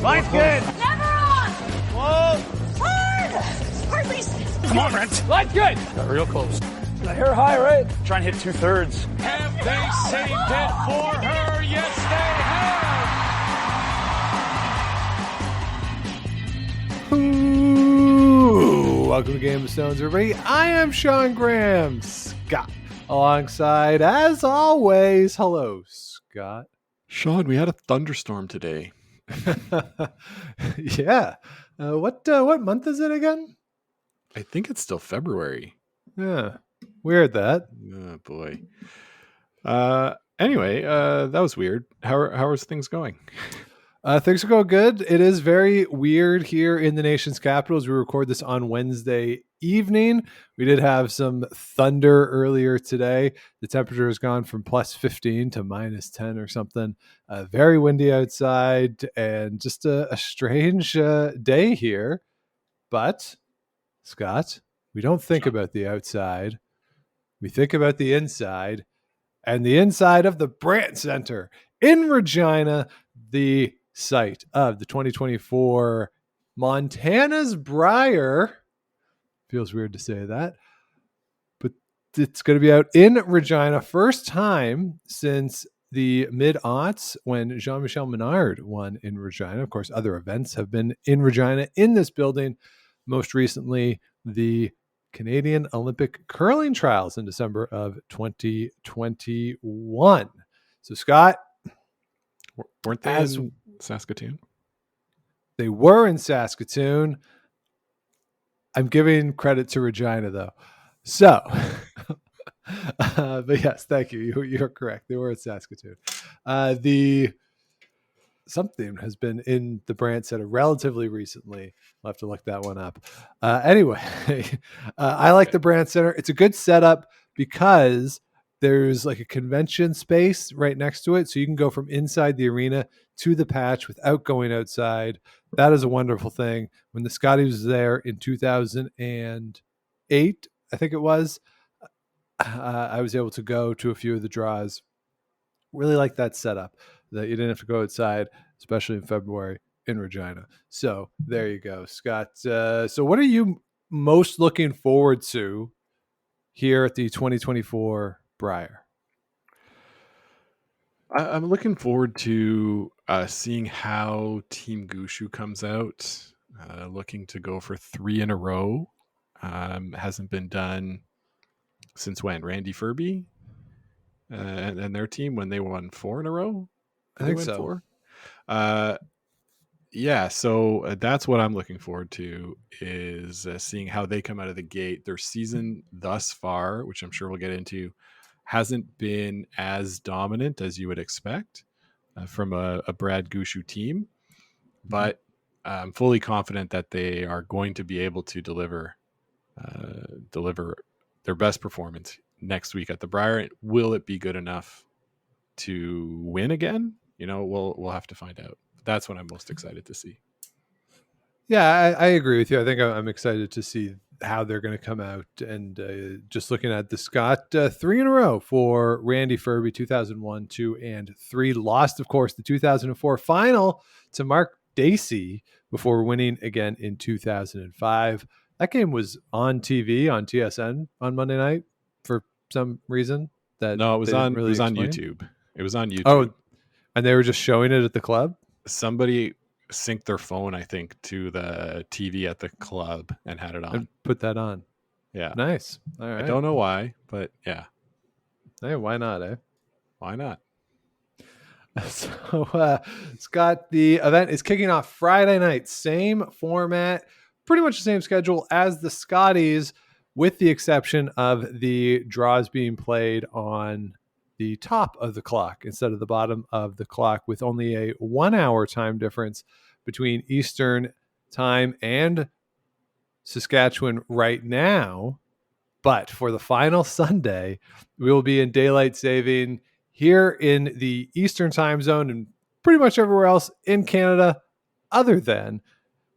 Line's good. Never on. Whoa. Hard. Release. Come on, Brent. Line's good. Got real close. The hair high, right? Try and hit 2/3. Have they saved it for her? Yes, they have. Ooh, welcome to Game of Stones, everybody. I am Sean Graham Scott, alongside, as always, hello, Scott. Sean, we had a thunderstorm today. Yeah. What month is it again? I think it's still February. Yeah. Weird that. Oh, boy. Anyway, that was weird. How are things going? Things are going good. It is very weird here in the nation's capital as we record this on Wednesday evening. We did have some thunder earlier today. The temperature has gone from plus 15 to minus 10 or something. Very windy outside and just a strange day here. But, Scott, we don't think about the outside. We think about the inside, and the inside of the Brandt Center in Regina, the site of the 2024 Montana's Brier. Feels weird to say that, but it's going to be out in Regina. First time since the mid-aughts when Jean-Michel Menard won in Regina. Of course, other events have been in Regina in this building. Most recently, the Canadian Olympic curling trials in December of 2021. So, Scott, weren't they in Saskatoon? They were in Saskatoon. I'm giving credit to Regina, though. So, but yes, thank you. You're correct. They were in Saskatoon. Something has been in the Brandt Center relatively recently. I'll have to look that one up. Anyway, I like the Brandt Center. It's a good setup because there's like a convention space right next to it. So you can go from inside the arena to the patch without going outside. That is a wonderful thing. When the Scotties was there in 2008, I think it was, I was able to go to a few of the draws. Really like that setup, that you didn't have to go outside, especially in February in Regina. So there you go, Scott. So what are you most looking forward to here at the 2024 Brier? I'm looking forward to seeing how Team Gushu comes out, looking to go for 3 in a row. Hasn't been done since when? Randy Furby and their team, when they won 4 in a row? I think so. 4? Yeah, so that's what I'm looking forward to, is seeing how they come out of the gate. Their season thus far, which I'm sure we'll get into, hasn't been as dominant as you would expect from a Brad Gushu team, but I'm fully confident that they are going to be able to deliver their best performance next week at the Brier. Will it be good enough to win again? We'll have to find out. That's what I'm most excited to see. Yeah, I agree with you. I think I'm excited to see how they're going to come out. And just looking at the Scott, 3 in a row for Randy Furby, 2001, 2, and 3. Lost, of course, the 2004 final to Mark Dacey before winning again in 2005. That game was on TV on TSN on Monday night for some reason. No, it was on YouTube. It was on YouTube. Oh, and they were just showing it at the club? Somebody synced their phone, I think, to the TV at the club and had it on. And put that on. Yeah. Nice. All right. I don't know why, but yeah. Hey, why not, eh? Why not? So, Scott, the event is kicking off Friday night. Same format, pretty much the same schedule as the Scotties, with the exception of the draws being played on the top of the clock instead of the bottom of the clock, with only a 1 hour time difference between Eastern time and Saskatchewan right now. But for the final Sunday, we will be in daylight saving here in the Eastern time zone and pretty much everywhere else in Canada other than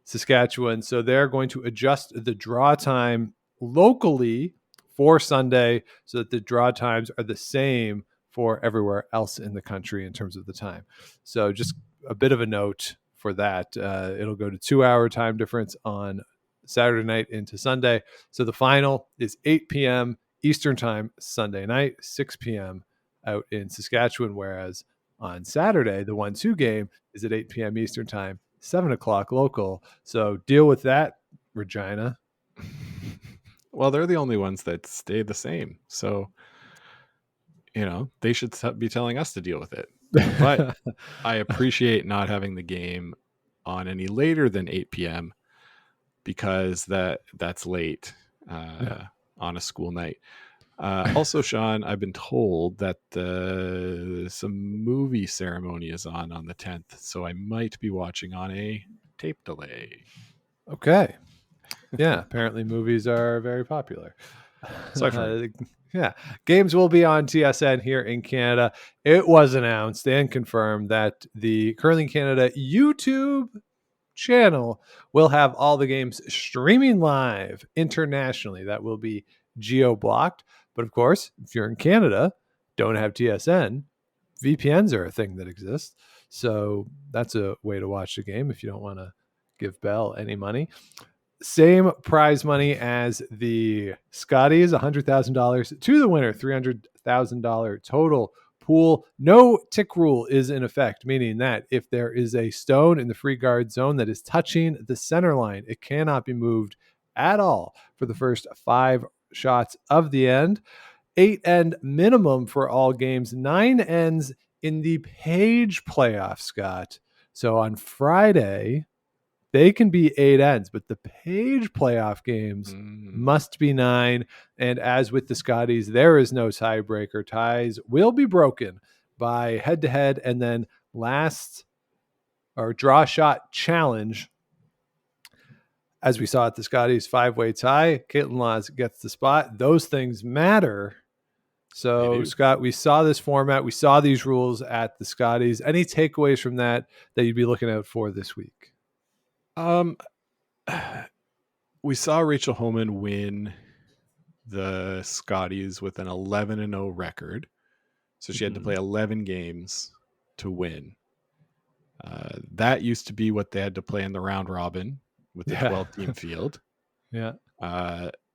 Saskatchewan. So they're going to adjust the draw time locally for Sunday so that the draw times are the same for everywhere else in the country in terms of the time. So just a bit of a note for that. It'll go to 2-hour time difference on Saturday night into Sunday. So the final is 8 p.m. Eastern time Sunday night, 6 p.m. out in Saskatchewan, whereas on Saturday, the 1-2 game is at 8 p.m. Eastern time, 7 o'clock local. So deal with that, Regina. Well, they're the only ones that stay the same. So, they should be telling us to deal with it. But I appreciate not having the game on any later than 8 p.m. because that's late on a school night. Also, Sean, I've been told that some movie ceremony is on the 10th, so I might be watching on a tape delay. Okay. Yeah, apparently movies are very popular. So I've heard. Yeah, games will be on TSN here in Canada. It was announced and confirmed that the Curling Canada YouTube channel will have all the games streaming live internationally. That will be geo-blocked. But of course, if you're in Canada, don't have TSN, VPNs are a thing that exists. So that's a way to watch the game if you don't want to give Bell any money. Same prize money as the Scotties, $100,000 to the winner, $300,000 total pool. No tick rule is in effect, meaning that if there is a stone in the free guard zone that is touching the center line, it cannot be moved at all for the first 5 shots of the end. 8 end minimum for all games, 9 ends in the Page playoff, Scott. So on Friday, they can be 8 ends, but the Page playoff games must be 9. And as with the Scotties, there is no tiebreaker. Ties will be broken by head-to-head and then last or draw shot challenge. As we saw at the Scotties 5-way tie, Caitlin Laws gets the spot. Those things matter. So, Scott, we saw this format. We saw these rules at the Scotties. Any takeaways from that you'd be looking out for this week? We saw Rachel Homan win the Scotties with an 11-0 record. So she had to play 11 games to win. That used to be what they had to play in the round robin with the 12-team field. Yeah.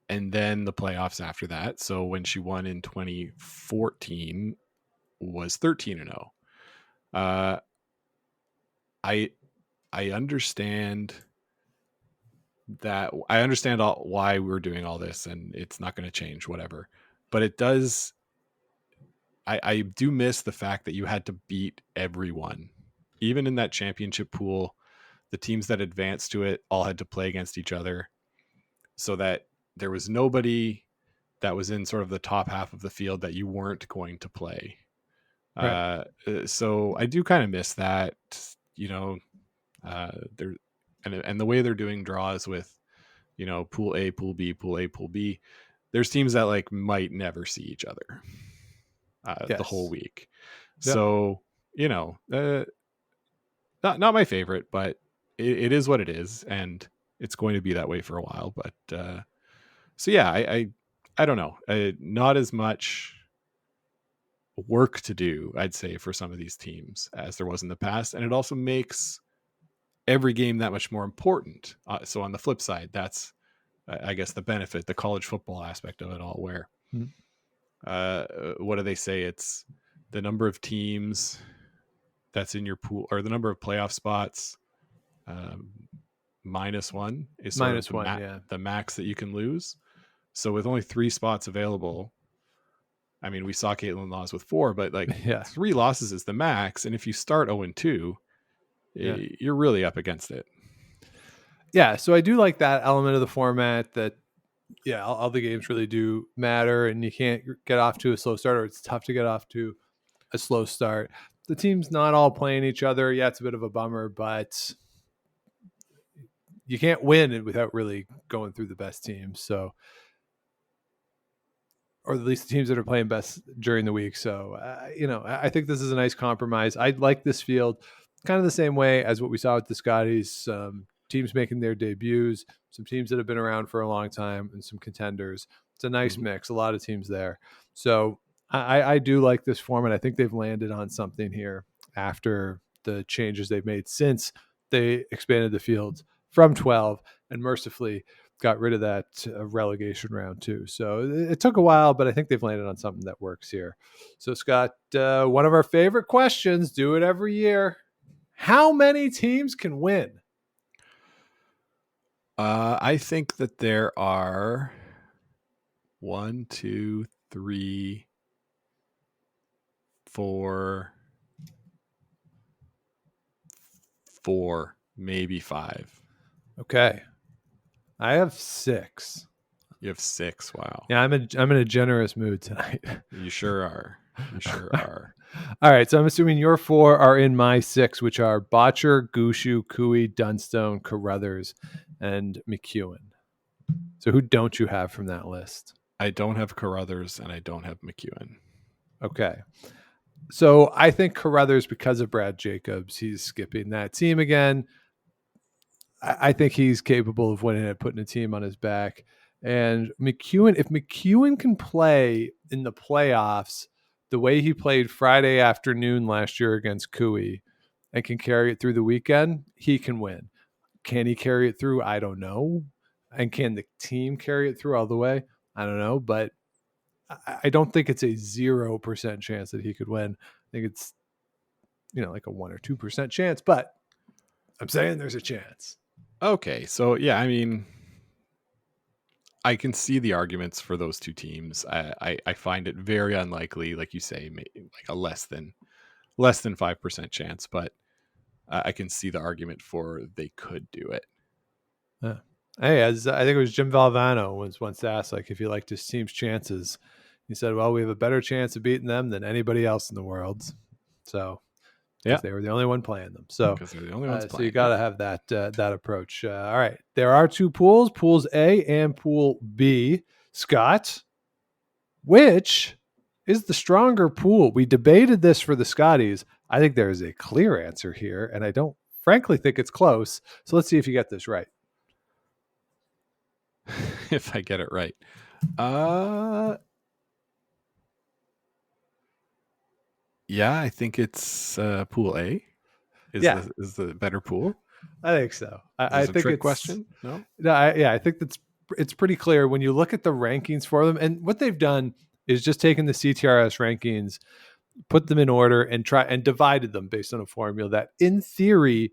And then the playoffs after that. So when she won in 2014 was 13-0. I understand that. I understand why we're doing all this, and it's not going to change, whatever. But it does. I do miss the fact that you had to beat everyone, even in that championship pool. The teams that advanced to it all had to play against each other, so that there was nobody that was in sort of the top half of the field that you weren't going to play. Right. So I do kind of miss that, there and the way they're doing draws with, pool A, pool B, pool A, pool B. There's teams that might never see each other the whole week. Yep. So, not my favorite, but it is what it is, and it's going to be that way for a while. But so yeah, I don't know, not as much work to do, I'd say, for some of these teams as there was in the past, and it also makes every game that much more important. So on the flip side, that's I guess the benefit, the college football aspect of it all, where what do they say? It's the number of teams that's in your pool, or the number of playoff spots -1 is sort of the max that you can lose. So with only 3 spots available, I mean, we saw Caitlin Laws with 4, but 3 losses is the max. And if you start 0-2, you're really up against it. Yeah, so I do like that element of the format that, all the games really do matter, and you can't get off to a slow start, or it's tough to get off to a slow start. The team's not all playing each other. Yeah, it's a bit of a bummer, but you can't win without really going through the best teams. So, or at least the teams that are playing best during the week. So, I think this is a nice compromise. I like this field kind of the same way as what we saw with the Scotties. Teams making their debuts, some teams that have been around for a long time, and some contenders. It's a nice mix, a lot of teams there. So I do like this format. I think they've landed on something here after the changes they've made since they expanded the fields from 12 and mercifully got rid of that relegation round too. So it took a while, but I think they've landed on something that works here. So Scott, one of our favorite questions, do it every year. How many teams can win? I think that there are 1, 2, 3, 4, maybe 5. Okay. I have 6. You have 6. Wow. Yeah, I'm in a generous mood tonight. You sure are. You sure are. All right, so I'm assuming your 4 are in my 6, which are Botcher, Gushu, Cooey, Dunstone, Carruthers, and McEwen. So who don't you have from that list? I don't have Carruthers and I don't have McEwen. Okay. So I think Carruthers, because of Brad Jacobs, he's skipping that team again. I think he's capable of winning it, putting a team on his back. And McEwen, if McEwen can play in the playoffs the way he played Friday afternoon last year against Cooey and can carry it through the weekend, he can win. Can he carry it through? I don't know. And can the team carry it through all the way? I don't know. But I don't think it's a 0% chance that he could win. I think it's, like a 1 or 2% chance. But I'm saying there's a chance. Okay, so yeah, I mean, I can see the arguments for those two teams. I find it very unlikely, like you say, like a less than 5% chance, but I can see the argument for they could do it. Yeah. Hey, as I think it was Jim Valvano was once asked, like, if he liked his team's chances, he said, "Well, we have a better chance of beating them than anybody else in the world." So, yeah, they were the only one playing them. So, because they're the only ones playing. So you got to have that approach. All right, there are 2 pools: Pools A and Pool B. Scott, which is the stronger pool? We debated this for the Scotties. I think there is a clear answer here, and I don't, frankly, think it's close. So let's see if you get this right. If I get it right. Yeah, I think it's Pool A is the better pool. I think so. I think it's a question. No, I think it's pretty clear when you look at the rankings for them, and what they've done is just taken the CTRS rankings, put them in order, and divided them based on a formula that, in theory,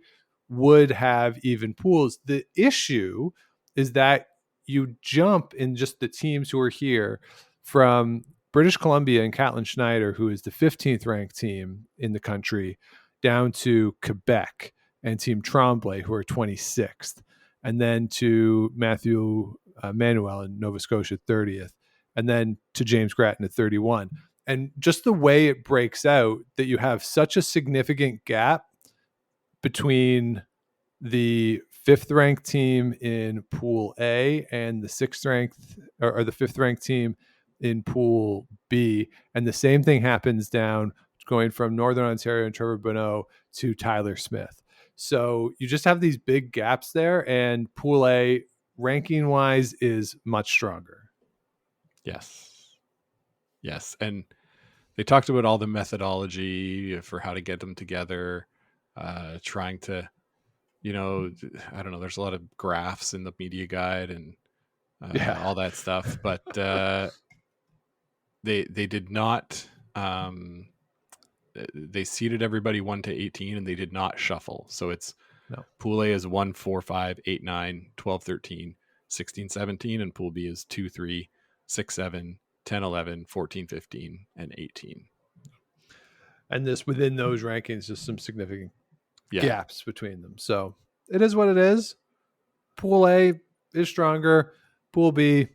would have even pools. The issue is that you jump in just the teams who are here from British Columbia and Catlin Schneider, who is the 15th ranked team in the country, down to Quebec and Team Tremblay, who are 26th, and then to Matthew Manuel in Nova Scotia, 30th, and then to James Grattan at 31. And just the way it breaks out, that you have such a significant gap between the 5th ranked team in Pool A and the 6th ranked or the 5th ranked team in Pool B. And the same thing happens down going from Northern Ontario and Trevor Bonneau to Tyler Smith. So you just have these big gaps there, and Pool A, ranking wise, is much stronger. Yes. And they talked about all the methodology for how to get them together, trying to, I don't know, there's a lot of graphs in the media guide and all that stuff, but they did not, they seeded everybody 1 to 18 and they did not shuffle. So it's Pool A is 1, 4, 5, 8, 9, 12, 13, 16, 17, and Pool B is 2, 3, 6, 7, 10, 11, 14, 15, and 18. And this within those rankings, just some significant gaps between them. So it is what it is. Pool A is stronger. Pool B,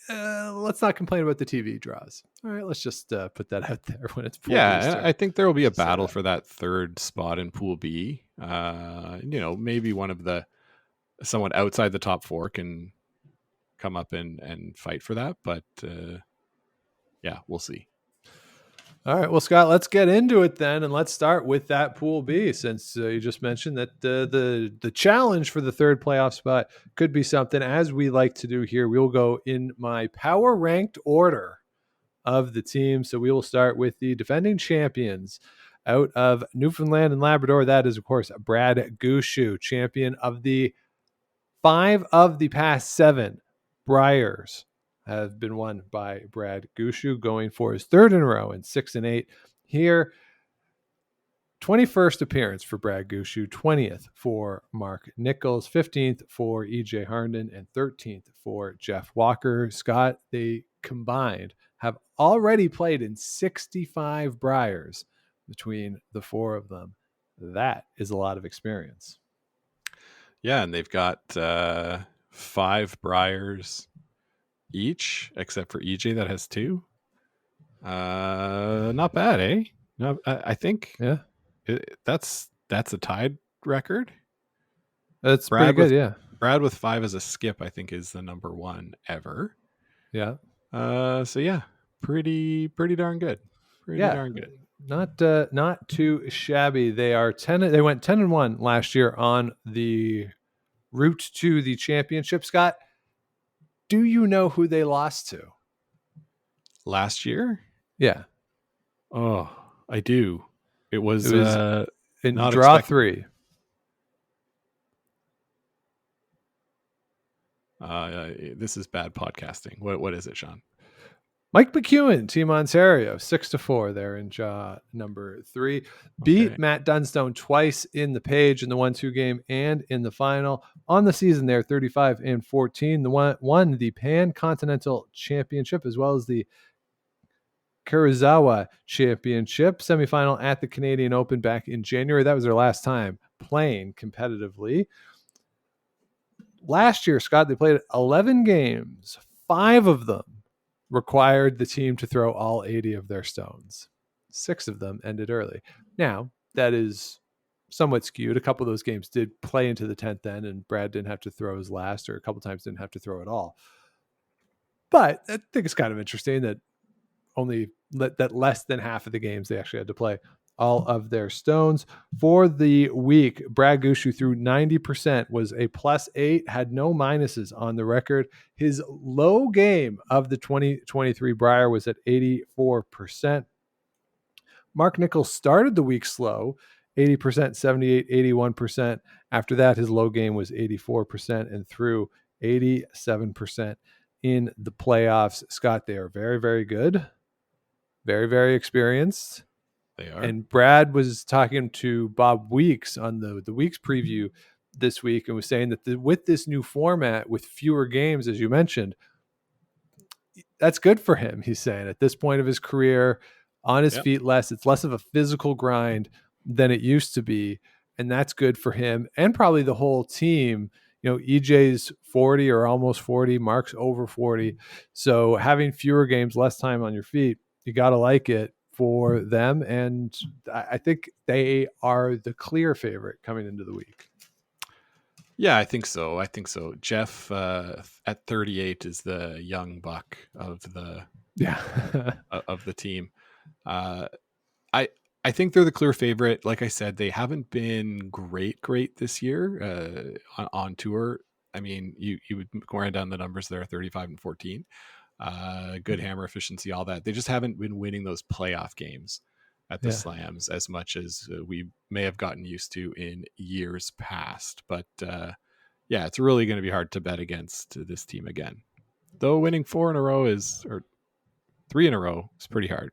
let's not complain about the TV draws. All right, let's just put that out there when it's Pool B. I think there will be a battle for that 3rd spot in Pool B. Maybe one of someone outside the top 4 can come up and fight for that, but we'll see. All right, well, Scott, let's get into it then, and let's start with that Pool B, since you just mentioned that the challenge for the 3rd playoff spot could be something. As we like to do here, we'll go in my power ranked order of the team. So we will start with the defending champions out of Newfoundland and Labrador. That is, of course, Brad Gushue, champion of the 5 of the past 7 Briers have been won by Brad Gushue, going for his 3rd in a row and 6-8 here. 21st appearance for Brad Gushue, 20th for Mark Nichols, 15th for EJ Harnden, and 13th for Jeff Walker. Scott, they combined have already played in 65 Briers between the 4 of them. That is a lot of experience. Yeah, and they've got 5 Briers each, except for EJ that has 2. Not bad, eh? No, I think that's a tied record. That's pretty good, yeah. Brad with 5 as a skip, I think, is the number 1 ever. Yeah. So yeah, pretty darn good. Darn good. Not too shabby. They went 10-1 last year on the route to the championship. Scott, do you know who they lost to last year? Yeah. Oh, I do. It was in not draw expected. 3. This is bad podcasting. What is it, Sean? Mike McEwen, Team Ontario, 6-4 there in draw number 3. Beat Matt Dunstone twice in the Page in the 1-2 game and in the final. On the season there, 35-14. Won the Pan Continental Championship as well as the Kurizawa Championship semifinal at the Canadian Open back in January. That was their last time playing competitively. Last year, Scott, they played 11 games. 5 of them required the team to throw all 80 of their stones. 6 of them ended early. Now, that is somewhat skewed. A couple of those games did play into the 10th end, and Brad didn't have to throw his last, or a couple times didn't have to throw at all. But I think it's kind of interesting that that less than half of the games they actually had to play all of their stones. For the week, Brad Gushue threw 90%, was a +8, had no minuses on the record. His low game of the 2023 Brier was at 84%. Mark Nichols started the week slow, 80%, 78, 81%. After that, his low game was 84% and threw 87% in the playoffs. Scott, they are very, very good. Very, very experienced. They are. And Brad was talking to Bob Weeks on the Weeks preview this week and was saying that with this new format, with fewer games, as you mentioned, that's good for him. He's saying at this point of his career, on his feet less, it's less of a physical grind than it used to be. And that's good for him and probably the whole team. You know, EJ's 40 or almost 40, Mark's over 40. So having fewer games, less time on your feet, you got to like it for them. And I think they are the clear favorite coming into the week. Yeah, I think so. Jeff at 38 is the young buck of the of the team. I think they're the clear favorite. Like I said, they haven't been great this year on tour. I mean, you would go down the numbers there, 35-14. Good hammer efficiency, all that. They just haven't been winning those playoff games at the slams as much as we may have gotten used to in years past. But it's really going to be hard to bet against this team again. Though winning 3 in a row is pretty hard.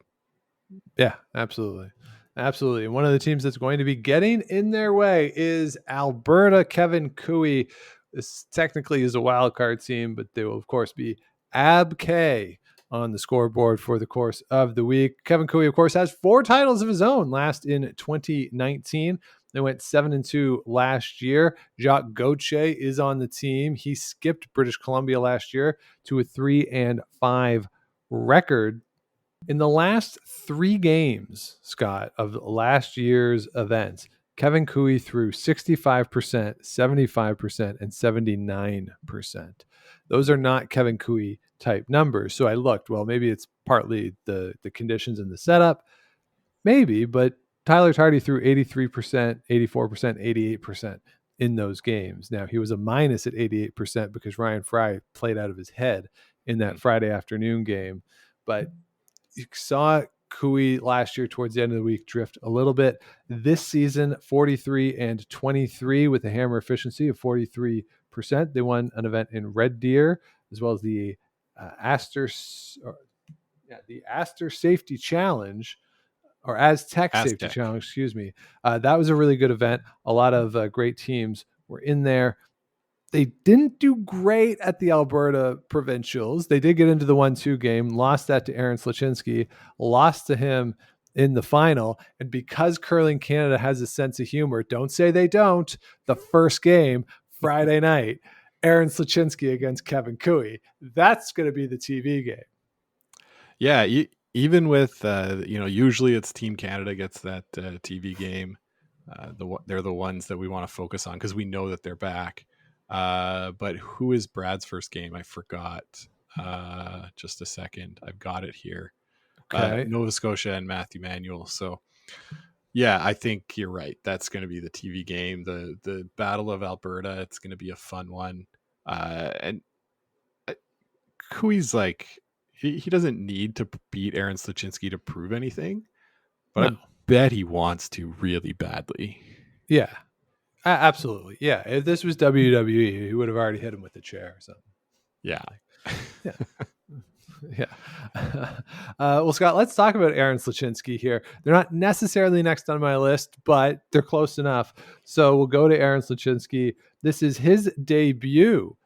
Yeah, absolutely. Absolutely. And one of the teams that's going to be getting in their way is Alberta. Kevin Cooey. This technically is a wild card team, but they will, of course, be Ab K on the scoreboard for the course of the week. Kevin Cooey, of course, has 4 titles of his own, last in 2019. They went 7-2 last year. Jacques Gauthier is on the team. He skipped British Columbia last year to a 3-5 record. In the last 3 games, Scott, of last year's events, Kevin Cooey threw 65%, 75%, and 79%. Those are not Kevin Cooey type numbers. So I looked, well, maybe it's partly the conditions and the setup. Maybe, but Tyler Tardy threw 83%, 84%, 88% in those games. Now, he was a minus at 88% because Ryan Fry played out of his head in that Friday afternoon game. But you saw Kui last year towards the end of the week drift a little bit. This season, 43-23 with a hammer efficiency of 43%. They won an event in Red Deer as well as the Aster Safety Challenge, or Aztec Safety Aztec. Challenge, excuse me. That was a really good event. A lot of great teams were in there. They didn't do great at the Alberta Provincials. They did get into the 1-2 game, lost that to Aaron Slachinski, lost to him in the final. And because Curling Canada has a sense of humor, don't say they don't, the first game, Friday night, Aaron Slachinski against Kevin Kui. That's going to be the TV game. Yeah, even with usually it's Team Canada gets that TV game. They're the ones that we want to focus on because we know that they're back. But who is Brad's first game? I forgot. Just a second. I've got it here. Okay. Nova Scotia and Matthew Manuel. So yeah, I think you're right. That's going to be the TV game. The Battle of Alberta. It's going to be a fun one. And Kui's like, he doesn't need to beat Aaron Slachinski to prove anything, but No. I bet he wants to really badly. Yeah, absolutely. Yeah, if this was WWE, he would have already hit him with a chair or something. Yeah. Yeah. Yeah. Well, Scott, let's talk about Aaron Slachinski here. They're not necessarily next on my list, but they're close enough. So we'll go to Aaron Slachinski. This is his debut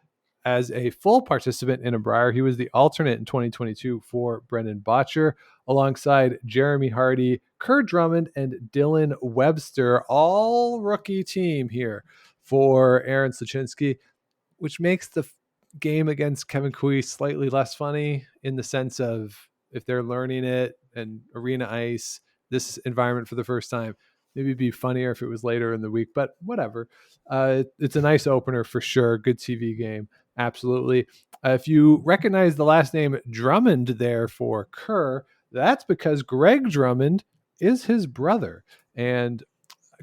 as a full participant in a Brier. He was the alternate in 2022 for Brendan Botcher, alongside Jeremy Hardy, Kerr Drummond, and Dylan Webster, all rookie team here for Aaron Slachinski, which makes the game against Kevin Kui slightly less funny in the sense of if they're learning it and arena ice, this environment for the first time, maybe it'd be funnier if it was later in the week, but whatever. It's a nice opener for sure. Good TV game. Absolutely. If you recognize the last name Drummond there for Kerr, that's because Greg Drummond is his brother. And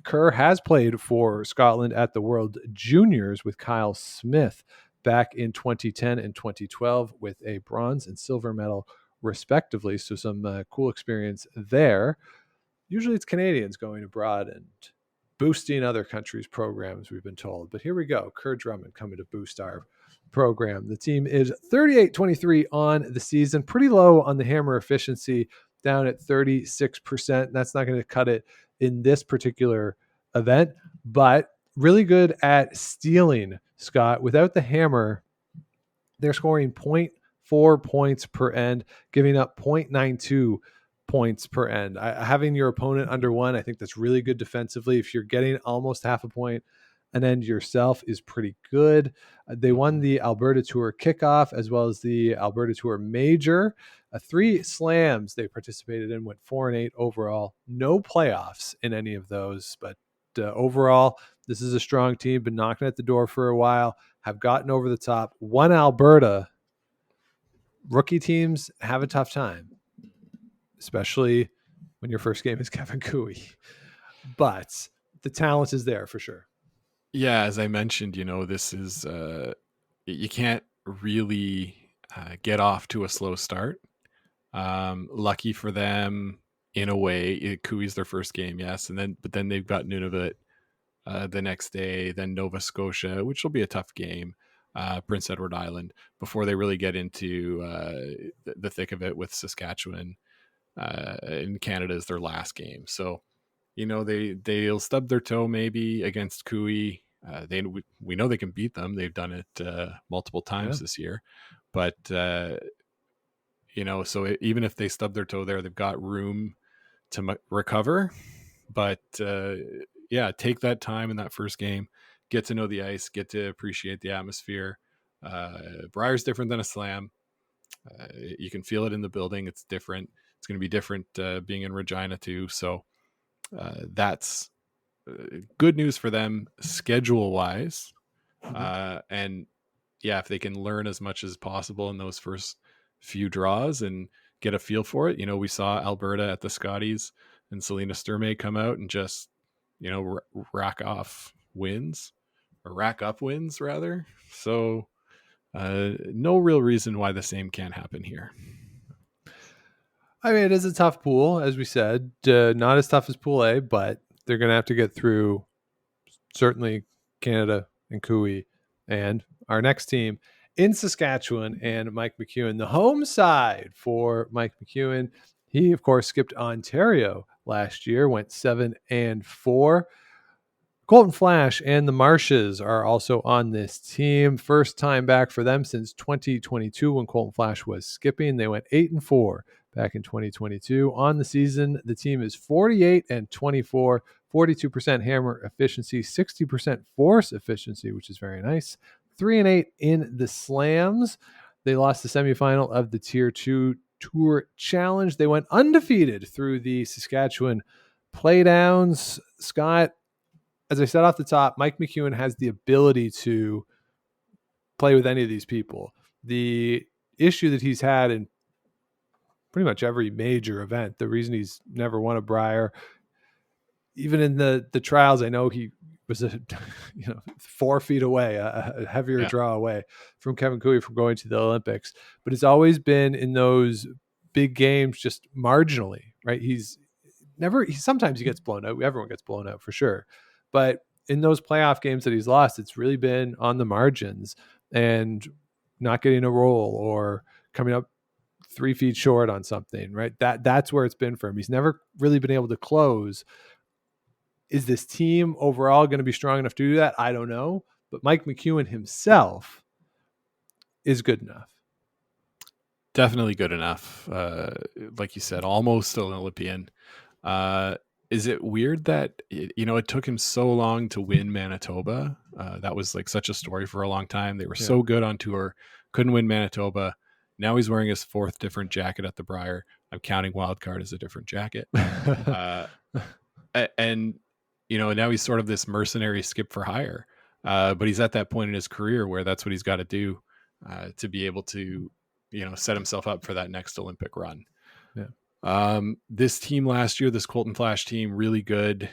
Kerr has played for Scotland at the World Juniors with Kyle Smith back in 2010 and 2012 with a bronze and silver medal, respectively. So some cool experience there. Usually it's Canadians going abroad and boosting other countries' programs, we've been told. But here we go. Kerr Drummond coming to boost our program. The team is 38-23 on the season, pretty low on the hammer efficiency, down at 36%. That's not going to cut it in this particular event, but really good at stealing, Scott. Without the hammer, they're scoring 0.4 points per end, giving up 0.92 points per end. Having your opponent under one, I think that's really good defensively. If you're getting almost half a point an end yourself is pretty good. They won the Alberta Tour kickoff as well as the Alberta Tour major. 3 slams they participated in, went 4-8 overall. No playoffs in any of those, but overall, this is a strong team. Been knocking at the door for a while, have gotten over the top. Won Alberta. Rookie teams have a tough time, especially when your first game is Kevin Kui. But the talent is there for sure. Yeah, as I mentioned, this is you can't really get off to a slow start. Lucky for them, in a way, Kui's their first game, yes, but then they've got Nunavut the next day, then Nova Scotia, which will be a tough game, Prince Edward Island, before they really get into the thick of it with Saskatchewan in Canada is their last game. So, they'll stub their toe maybe against Kui. We know they can beat them. They've done it multiple times this year, but so even if they stub their toe there, they've got room to recover. But take that time in that first game, get to know the ice, get to appreciate the atmosphere. Brier's different than a slam. You can feel it in the building. It's different. It's going to be different being in Regina too. So that's good news for them schedule wise. And if they can learn as much as possible in those first few draws and get a feel for it. We saw Alberta at the Scotties and Selena Sturmey come out and just, rack up wins rather. So no real reason why the same can't happen here. I mean, it is a tough pool, as we said. Not as tough as Pool A, but they're going to have to get through certainly Canada and Cooey and our next team in Saskatchewan and Mike McEwen. The home side for Mike McEwen. He, of course, skipped Ontario last year, went 7-4. Colton Flash and the Marshes are also on this team. First time back for them since 2022 when Colton Flash was skipping. They went 8-4 back in 2022. On the season, the team is 48-24, 42% hammer efficiency, 60% force efficiency, which is very nice. 3-8 in the slams. They lost the semifinal of the Tier 2 Tour Challenge. They went undefeated through the Saskatchewan playdowns. Scott, as I said off the top, Mike McEwen has the ability to play with any of these people. The issue that he's had in pretty much every major event, the reason he's never won a Brier, even in the trials, I know he was 4 feet away, a heavier draw away from Kevin Cooey from going to the Olympics, but it's always been in those big games just marginally, right? Sometimes he gets blown out. Everyone gets blown out for sure. But in those playoff games that he's lost, it's really been on the margins and not getting a roll or coming up 3 feet short on something, right? That's where it's been for him. He's never really been able to close. Is this team overall going to be strong enough to do that? I don't know. But Mike McEwen himself is good enough. Definitely good enough. Like you said, almost an Olympian. Is it weird that it took him so long to win Manitoba? That was like such a story for a long time. They were so good on tour, couldn't win Manitoba. Now he's wearing his 4th different jacket at the Brier. I'm counting wildcard as a different jacket. And now he's sort of this mercenary skip for hire. But he's at that point in his career where that's what he's got to do to be able to set himself up for that next Olympic run. This team last year, this Colton Flash team, really good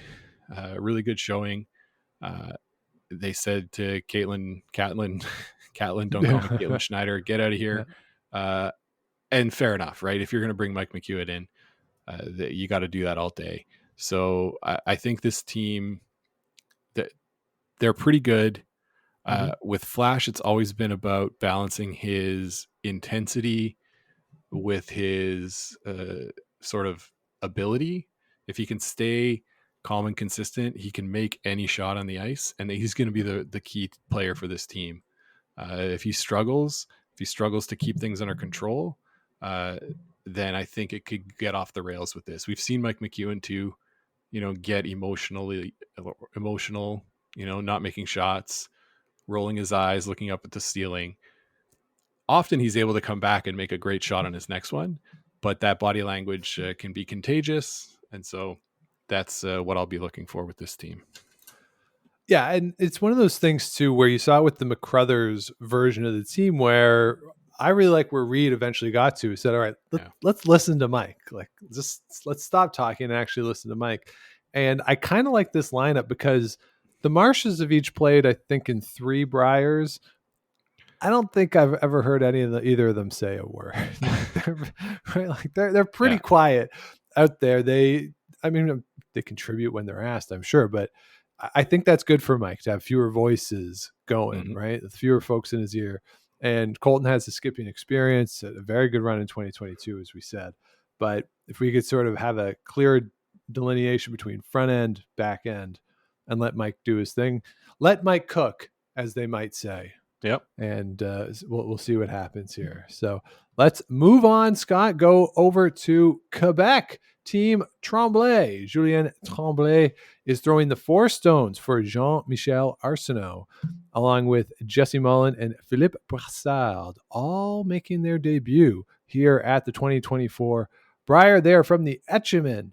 showing. They said to Catlin, don't call me Caitlin Schneider, get out of here. And fair enough, right? If you're going to bring Mike McEwen in, you got to do that all day. So I think this team, they're pretty good. With Flash, it's always been about balancing his intensity with his sort of ability. If he can stay calm and consistent, he can make any shot on the ice, and he's going to be the key player for this team. If he struggles to keep things under control, then I think it could get off the rails with this. We've seen Mike McEwen too, get emotional, not making shots, rolling his eyes, looking up at the ceiling. Often he's able to come back and make a great shot on his next one, but that body language can be contagious. And so that's what I'll be looking for with this team. Yeah, and it's one of those things too where you saw it with the McCruthers version of the team where I really like where Reed eventually got to. He said, all right, let's listen to Mike. Like, just let's stop talking and actually listen to Mike. And I kind of like this lineup because the Marshes have each played, I think, in 3 Briers. I don't think I've ever heard either of them say a word. They're pretty quiet out there. They contribute when they're asked, I'm sure, but I think that's good for Mike to have fewer voices going, right? Fewer folks in his ear. And Colton has the skipping experience, a very good run in 2022, as we said. But if we could sort of have a clear delineation between front end, back end, and let Mike do his thing, let Mike cook, as they might say. Yep. And we'll see what happens here. So let's move on, Scott. Go over to Quebec. Team Tremblay. Julien Tremblay is throwing the 4 stones for Jean-Michel Arsenault, along with Jesse Mullen and Philippe Brassard, all making their debut here at the 2024 Brier. They are from the Etchemin,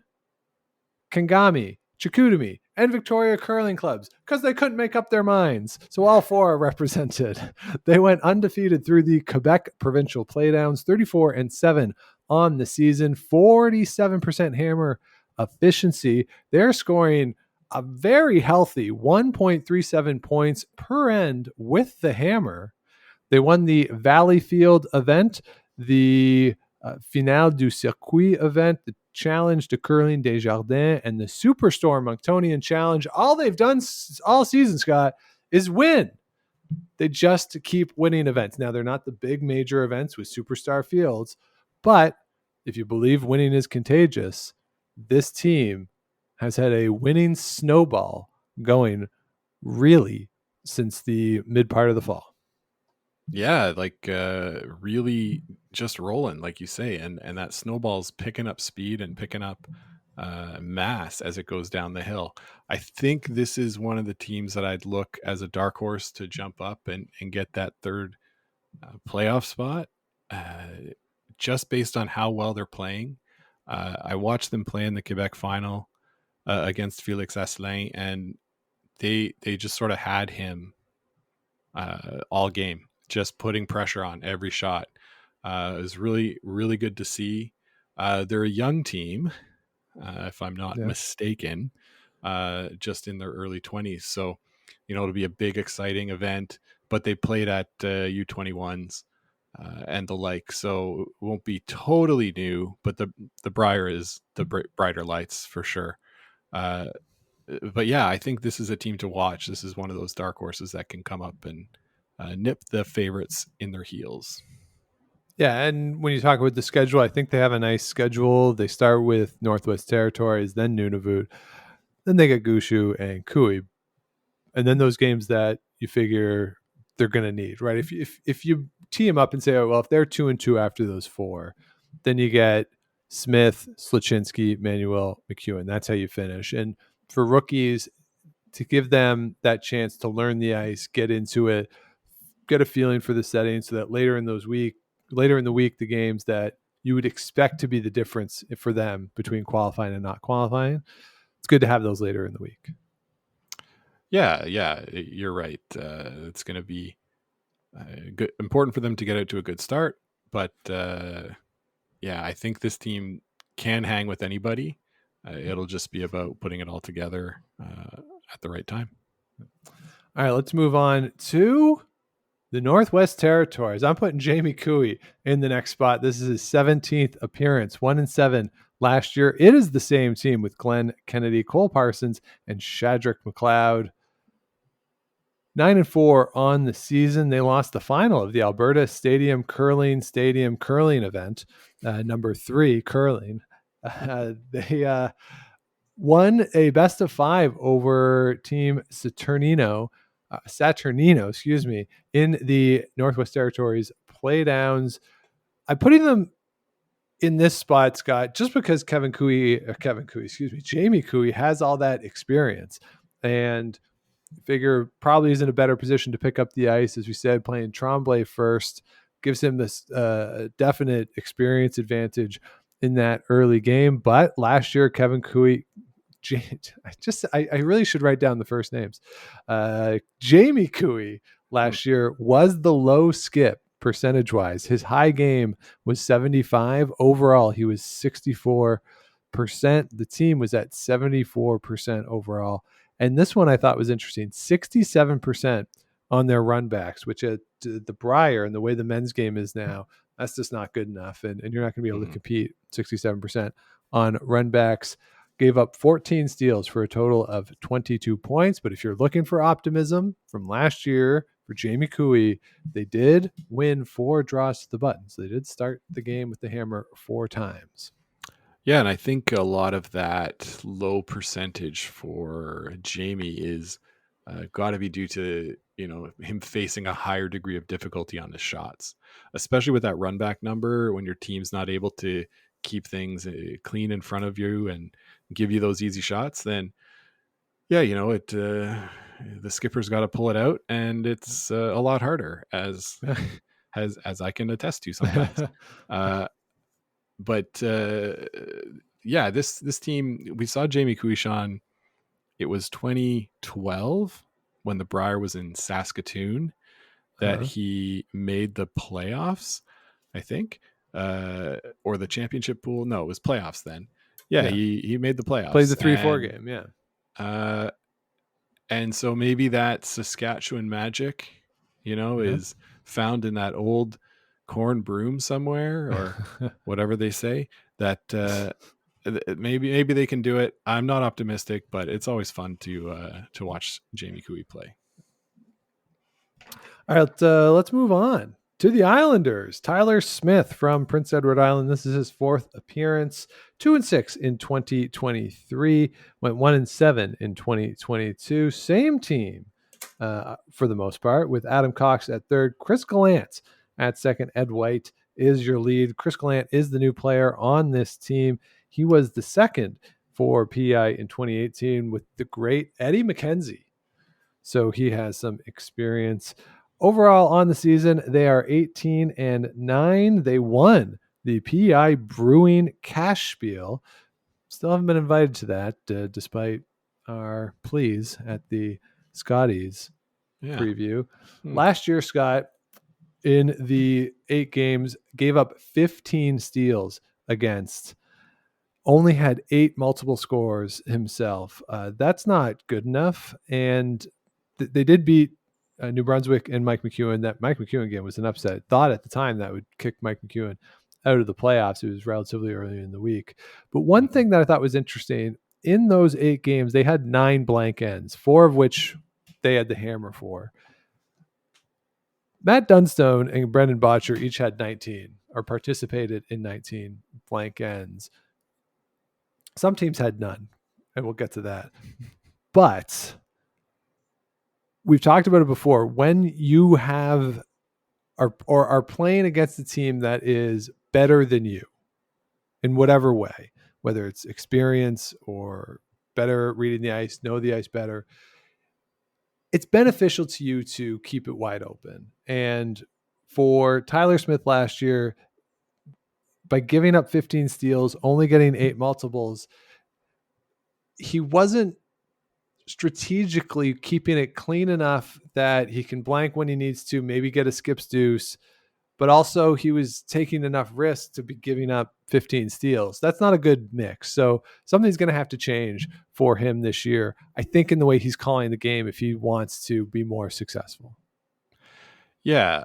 Kangami, Chicoutimi, and Victoria curling clubs because they couldn't make up their minds. So all 4 are represented. They went undefeated through the Quebec provincial playdowns, 34-7 on the season, 47% hammer efficiency. They're scoring a very healthy 1.37 points per end with the hammer. They won the Valleyfield event, the Finale du Circuit event, the Challenge de Curling Desjardins, and the Superstorm Monctonian Challenge. All they've done all season, Scott, is win. They just keep winning events. Now, they're not the big major events with superstar fields, but if you believe winning is contagious, this team has had a winning snowball going really since the mid part of the fall. Yeah, like really just rolling, like you say, and that snowball's picking up speed and picking up mass as it goes down the hill. I think this is one of the teams that I'd look as a dark horse to jump up and get that third playoff spot, just based on how well they're playing. I watched them play in the Quebec final against Felix Asselin, and they just sort of had him all game, just putting pressure on every shot. It was really, really good to see. They're a young team, if I'm not mistaken, just in their early 20s. So, it'll be a big, exciting event, but they played at U21s and the like. So it won't be totally new, but the Brier is the brighter lights for sure. But yeah, I think this is a team to watch. This is one of those dark horses that can come up and nip the favorites in their heels. Yeah, and when you talk about the schedule, I think they have a nice schedule. They start with Northwest Territories, then Nunavut, then they get Gushu and Kui, and then those games that you figure they're going to need, right? If you tee them up and say, oh, well, if they're 2-2 after those 4, then you get Smith, Sluchinski, Manuel, McEwen. That's how you finish. And for rookies, to give them that chance to learn the ice, get into it, get a feeling for the setting, so that later in the week, the games that you would expect to be the difference for them between qualifying and not qualifying, it's good to have those later in the week. Yeah, you're right. It's going to be important for them to get out to a good start. But yeah, I think this team can hang with anybody. It'll just be about putting it all together at the right time. All right, let's move on to the Northwest Territories. I'm putting Jamie Cooey in the next spot. This is his 17th appearance, 1-7 last year. It is the same team with Glenn Kennedy, Cole Parsons, and Shadrach McLeod. 9-4 on the season. They lost the final of the Alberta Stadium Curling event, number 3 curling. They won a best of 5 over Team Saturnino, in the Northwest Territories playdowns. I'm putting them in this spot, Scott, just because Jamie Cooey has all that experience, and figure probably is in a better position to pick up the ice. As we said, playing Tremblay first gives him this definite experience advantage in that early game. But last year, Kevin Cooey, I really should write down the first names. Jamie Cooey last year was the low skip percentage-wise. His high game was 75. Overall, he was 64%. The team was at 74% overall. And this one I thought was interesting. 67% on their run backs, which at the Brier and the way the men's game is now, that's just not good enough. And you're not going to be able to compete 67% on run backs. Gave up 14 steals for a total of 22 points. But if you're looking for optimism from last year for Jamie Cooey, they did win 4 draws to the button. So they did start the game with the hammer 4 times. Yeah, and I think a lot of that low percentage for Jamie is got to be due to him facing a higher degree of difficulty on the shots, especially with that run back number. When your team's not able to keep things clean in front of you and give you those easy shots, then yeah, the skipper's got to pull it out, and it's a lot harder as I can attest to sometimes. But yeah, this team, we saw Jamie Cooey, it was 2012 when the Brier was in Saskatoon that he made the playoffs, I think, or the championship pool. No, it was playoffs then. Yeah. He made the playoffs. Played the 3-4 game, yeah. And so maybe that Saskatchewan magic, is found in that old corn broom somewhere or whatever they say, that maybe they can do it. I'm not optimistic, but it's always fun to watch Jamie Cooey play. All right, let's move on to the Islanders. Tyler Smith from Prince Edward Island. This is his 4th appearance. 2-6 in 2023. Went 1-7 in 2022. Same team for the most part, with Adam Cox at third, Chris Gallant at second. Ed White is your lead. Chris Gallant is the new player on this team. He was the second for PEI in 2018 with the great Eddie McKenzie. So he has some experience. Overall on the season, they are 18-9. They won the PEI Brewing Cash Spiel. Still haven't been invited to that, despite our pleas at the Scotties preview. Last year, Scott, in the 8 games, gave up 15 steals against. Only had 8 multiple scores himself. That's not good enough. And they did beat New Brunswick and Mike McEwen. That Mike McEwen game was an upset. Thought at the time that would kick Mike McEwen out of the playoffs. It was relatively early in the week. But one thing that I thought was interesting, in those 8 games, they had 9 blank ends, 4 of which they had the hammer for. Matt Dunstone and Brendan Botcher each had 19 or participated in 19 blank ends. Some teams had none, and we'll get to that. But we've talked about it before. When you have or are playing against a team that is better than you in whatever way, whether it's experience or better reading the ice, know the ice better, it's beneficial to you to keep it wide open. And for Tyler Smith last year, by giving up 15 steals, only getting 8 multiples, he wasn't strategically keeping it clean enough that he can blank when he needs to, maybe get a skips deuce, but also he was taking enough risk to be giving up 15 steals. That's not a good mix. So something's going to have to change for him this year, I think, in the way he's calling the game if he wants to be more successful. Yeah,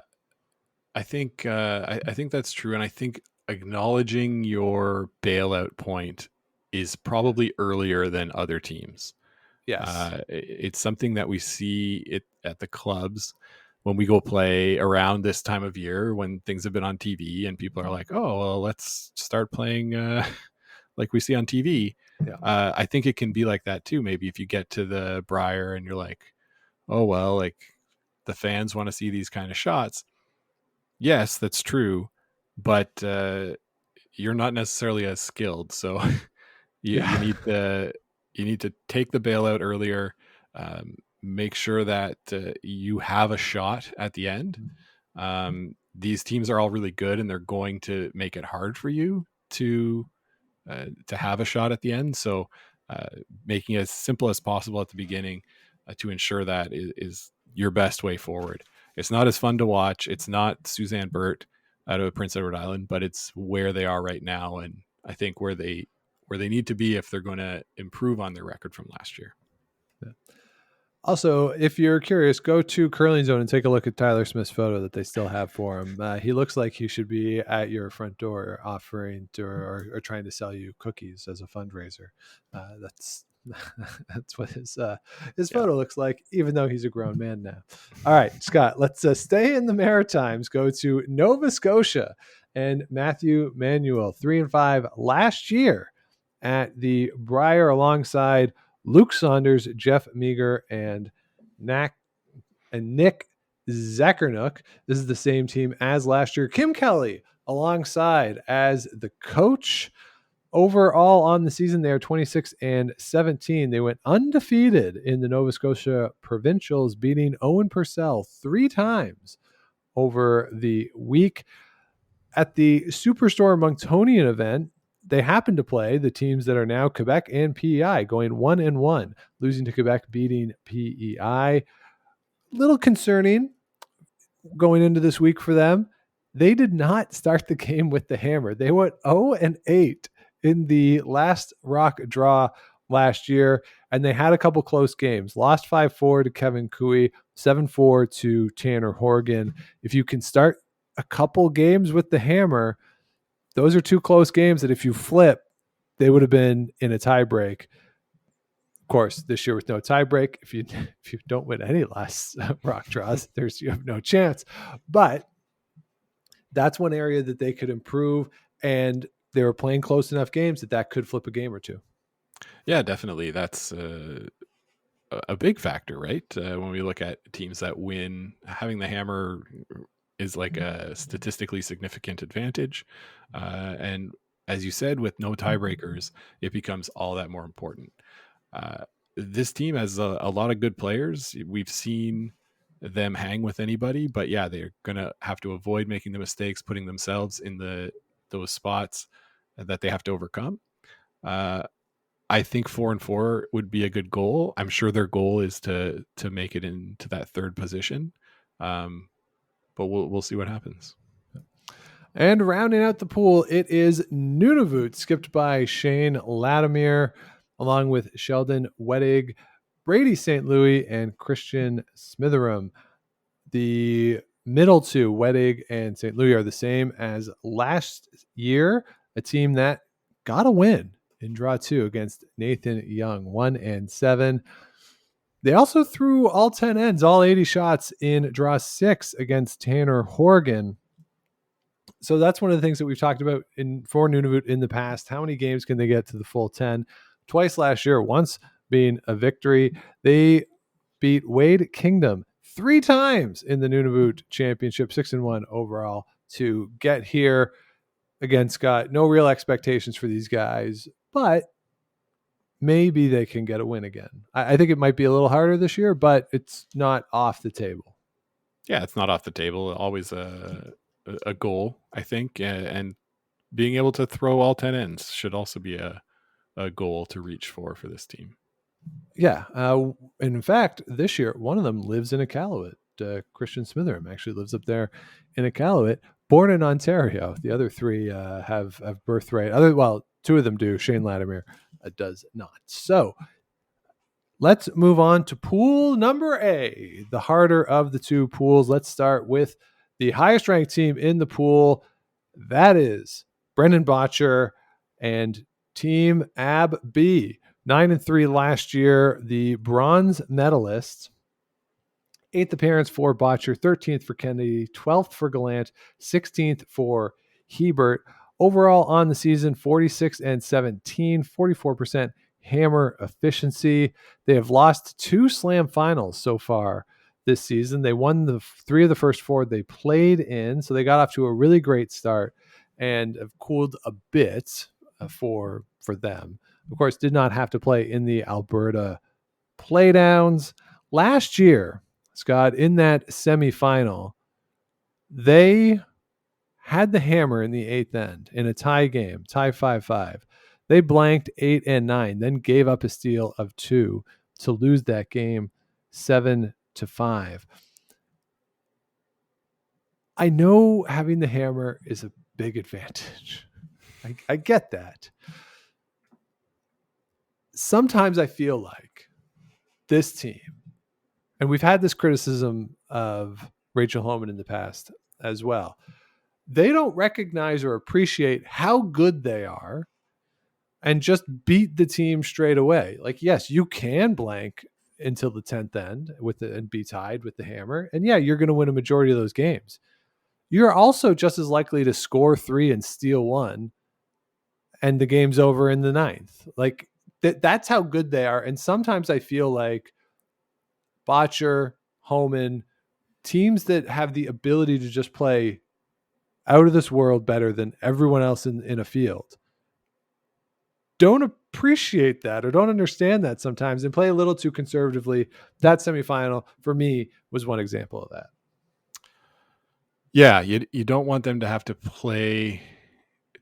I think I think that's true. And I think acknowledging your bailout point is probably earlier than other teams. Yes. It's something that we see it at the clubs when we go play around this time of year, when things have been on TV and people are like, oh, well, let's start playing like we see on TV. Yeah. I think it can be like that too. Maybe if you get to the Brier and you're like, oh, well, like the fans want to see these kind of shots. Yes, that's true. But you're not necessarily as skilled. So you need to take the bailout earlier, make sure that you have a shot at the end. These teams are all really good, and they're going to make it hard for you to have a shot at the end. So making it as simple as possible at the beginning to ensure that is your best way forward. It's not as fun to watch. It's not Suzanne Burt out of Prince Edward Island, but it's where they are right now, and I think where they need to be if they're going to improve on their record from last year. Yeah. Also, if you're curious, go to Curling Zone and take a look at Tyler Smith's photo that they still have for him. He looks like he should be at your front door offering to or trying to sell you cookies as a fundraiser. That's what his photo looks like, even though he's a grown man now. All right, Scott, let's stay in the Maritimes. Go to Nova Scotia and Matthew Manuel, 3-5 last year at the Brier alongside Luke Saunders, Jeff Meager, and Nick Zacharnook. This is the same team as last year. Kim Kelly alongside as the coach. Overall on the season, they are 26-17. They went undefeated in the Nova Scotia Provincials, beating Owen Purcell 3 times over the week. At the Superstore Monctonian event, they happened to play the teams that are now Quebec and PEI, going 1-1, losing to Quebec, beating PEI. Little concerning going into this week for them. They did not start the game with the hammer. They went 0-8 in the last rock draw last year, and they had a couple close games. Lost 5-4 to Kevin Cooey, 7-4 to Tanner Horgan. If you can start a couple games with the hammer, those are two close games that if you flip, they would have been in a tie break. Of course, this year with no tie break, if you don't win any last rock draws, you have no chance. But that's one area that they could improve, and they were playing close enough games that could flip a game or two. Yeah, definitely. That's a big factor, right? When we look at teams that win, having the hammer is like a statistically significant advantage. And as you said, with no tiebreakers, it becomes all that more important. This team has a lot of good players. We've seen them hang with anybody, but yeah, they're going to have to avoid making the mistakes, putting themselves in those spots that they have to overcome. I think 4-4 would be a good goal. I'm sure their goal is to make it into that third position. But we'll see what happens. And rounding out the pool, it is Nunavut, skipped by Shane Latimer, along with Sheldon Wettig, Brady St. Louis, and Christian Smitheram. The middle two, Wettig and St. Louis, are the same as last year, a team that got a win in draw 2 against Nathan Young, 1-7. They also threw all 10 ends, all 80 shots in draw 6 against Tanner Horgan. So that's one of the things that we've talked about for Nunavut in the past. How many games can they get to the full 10? Twice last year, once being a victory. They beat Wade Kingdom 3 times in the Nunavut Championship, 6-1 overall to get here. Again, Scott, no real expectations for these guys, but maybe they can get a win again. I think it might be a little harder this year, but it's not off the table. Yeah, it's not off the table. Always a goal, I think, and being able to throw all 10 ends should also be a goal to reach for this team. Yeah. And in fact, this year, one of them lives in Iqaluit. Christian Smitheram actually lives up there in Iqaluit, born in Ontario. The other 3 have birthright. Well, 2 of them do. Shane Latimer does not. So let's move on to pool number A, the harder of the 2 pools. Let's start with the highest ranked team in the pool. That is Brendan Botcher and Team Ab B. 9-3 last year, the bronze medalists. 8th appearance for Botcher, 13th for Kennedy, 12th for Gallant, 16th for Hebert. Overall on the season, 46-17, 44% hammer efficiency. They have lost 2 slam finals so far this season. They won the 3 of the first 4 they played in, so they got off to a really great start and have cooled a bit for them. Of course, did not have to play in the Alberta playdowns. Last year, Scott, in that semifinal, they had the hammer in the 8th end in a tie game, tie 5-5. They blanked 8 and 9, then gave up a steal of 2 to lose that game 7-5. I know having the hammer is a big advantage. I get that. Sometimes I feel like this team, and we've had this criticism of Rachel Homan in the past as well, they don't recognize or appreciate how good they are and just beat the team straight away. Like, yes, you can blank until the 10th end and be tied with the hammer. And yeah, you're going to win a majority of those games. You're also just as likely to score 3 and steal 1 and the game's over in the 9th. Like, that's how good they are. And sometimes I feel like Botcher, Homan, teams that have the ability to just play out of this world better than everyone else in a field don't appreciate that or don't understand that sometimes and play a little too conservatively. That semifinal for me was one example of that. Yeah, you don't want them to have to play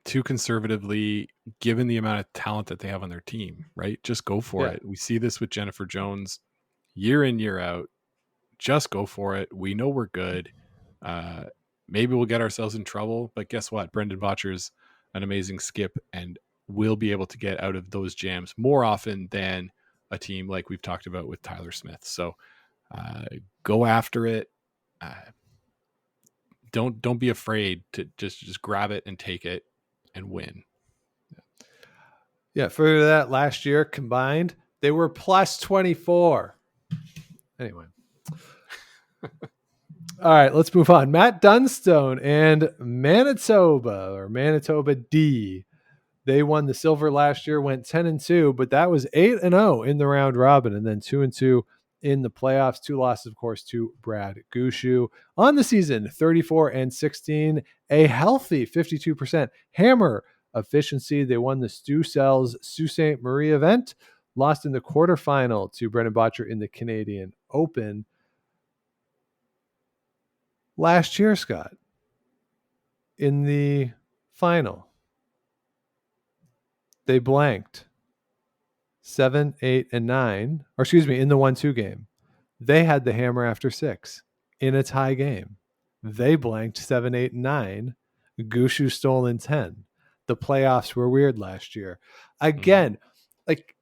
too conservatively given the amount of talent that they have on their team, right? Just go for it. We see this with Jennifer Jones year in, year out. Just go for it. We know we're good. Maybe we'll get ourselves in trouble, but guess what? Brendan Botcher's an amazing skip and will be able to get out of those jams more often than a team like we've talked about with Tyler Smith. So go after it. don't be afraid to just grab it and take it and win. Yeah, further to that, last year combined, they were plus 24. Anyway. All right, let's move on. Matt Dunstone and Manitoba D. They won the silver last year, went 10-2, but that was 8-0 in the round robin, and then 2-2 in the playoffs. 2 losses, of course, to Brad Gushu. On the season, 34-16, a healthy 52% hammer efficiency. They won the Stu Sells Sault Ste. Marie event, lost in the quarterfinal to Brendan Botcher in the Canadian Open. Last year, Scott, in the final, they blanked 7, 8, and 9, or excuse me, in the 1-2 game. They had the hammer after 6 in a tie game. They blanked 7, 8, and 9. Gushu stole in 10. The playoffs were weird last year. Again, like,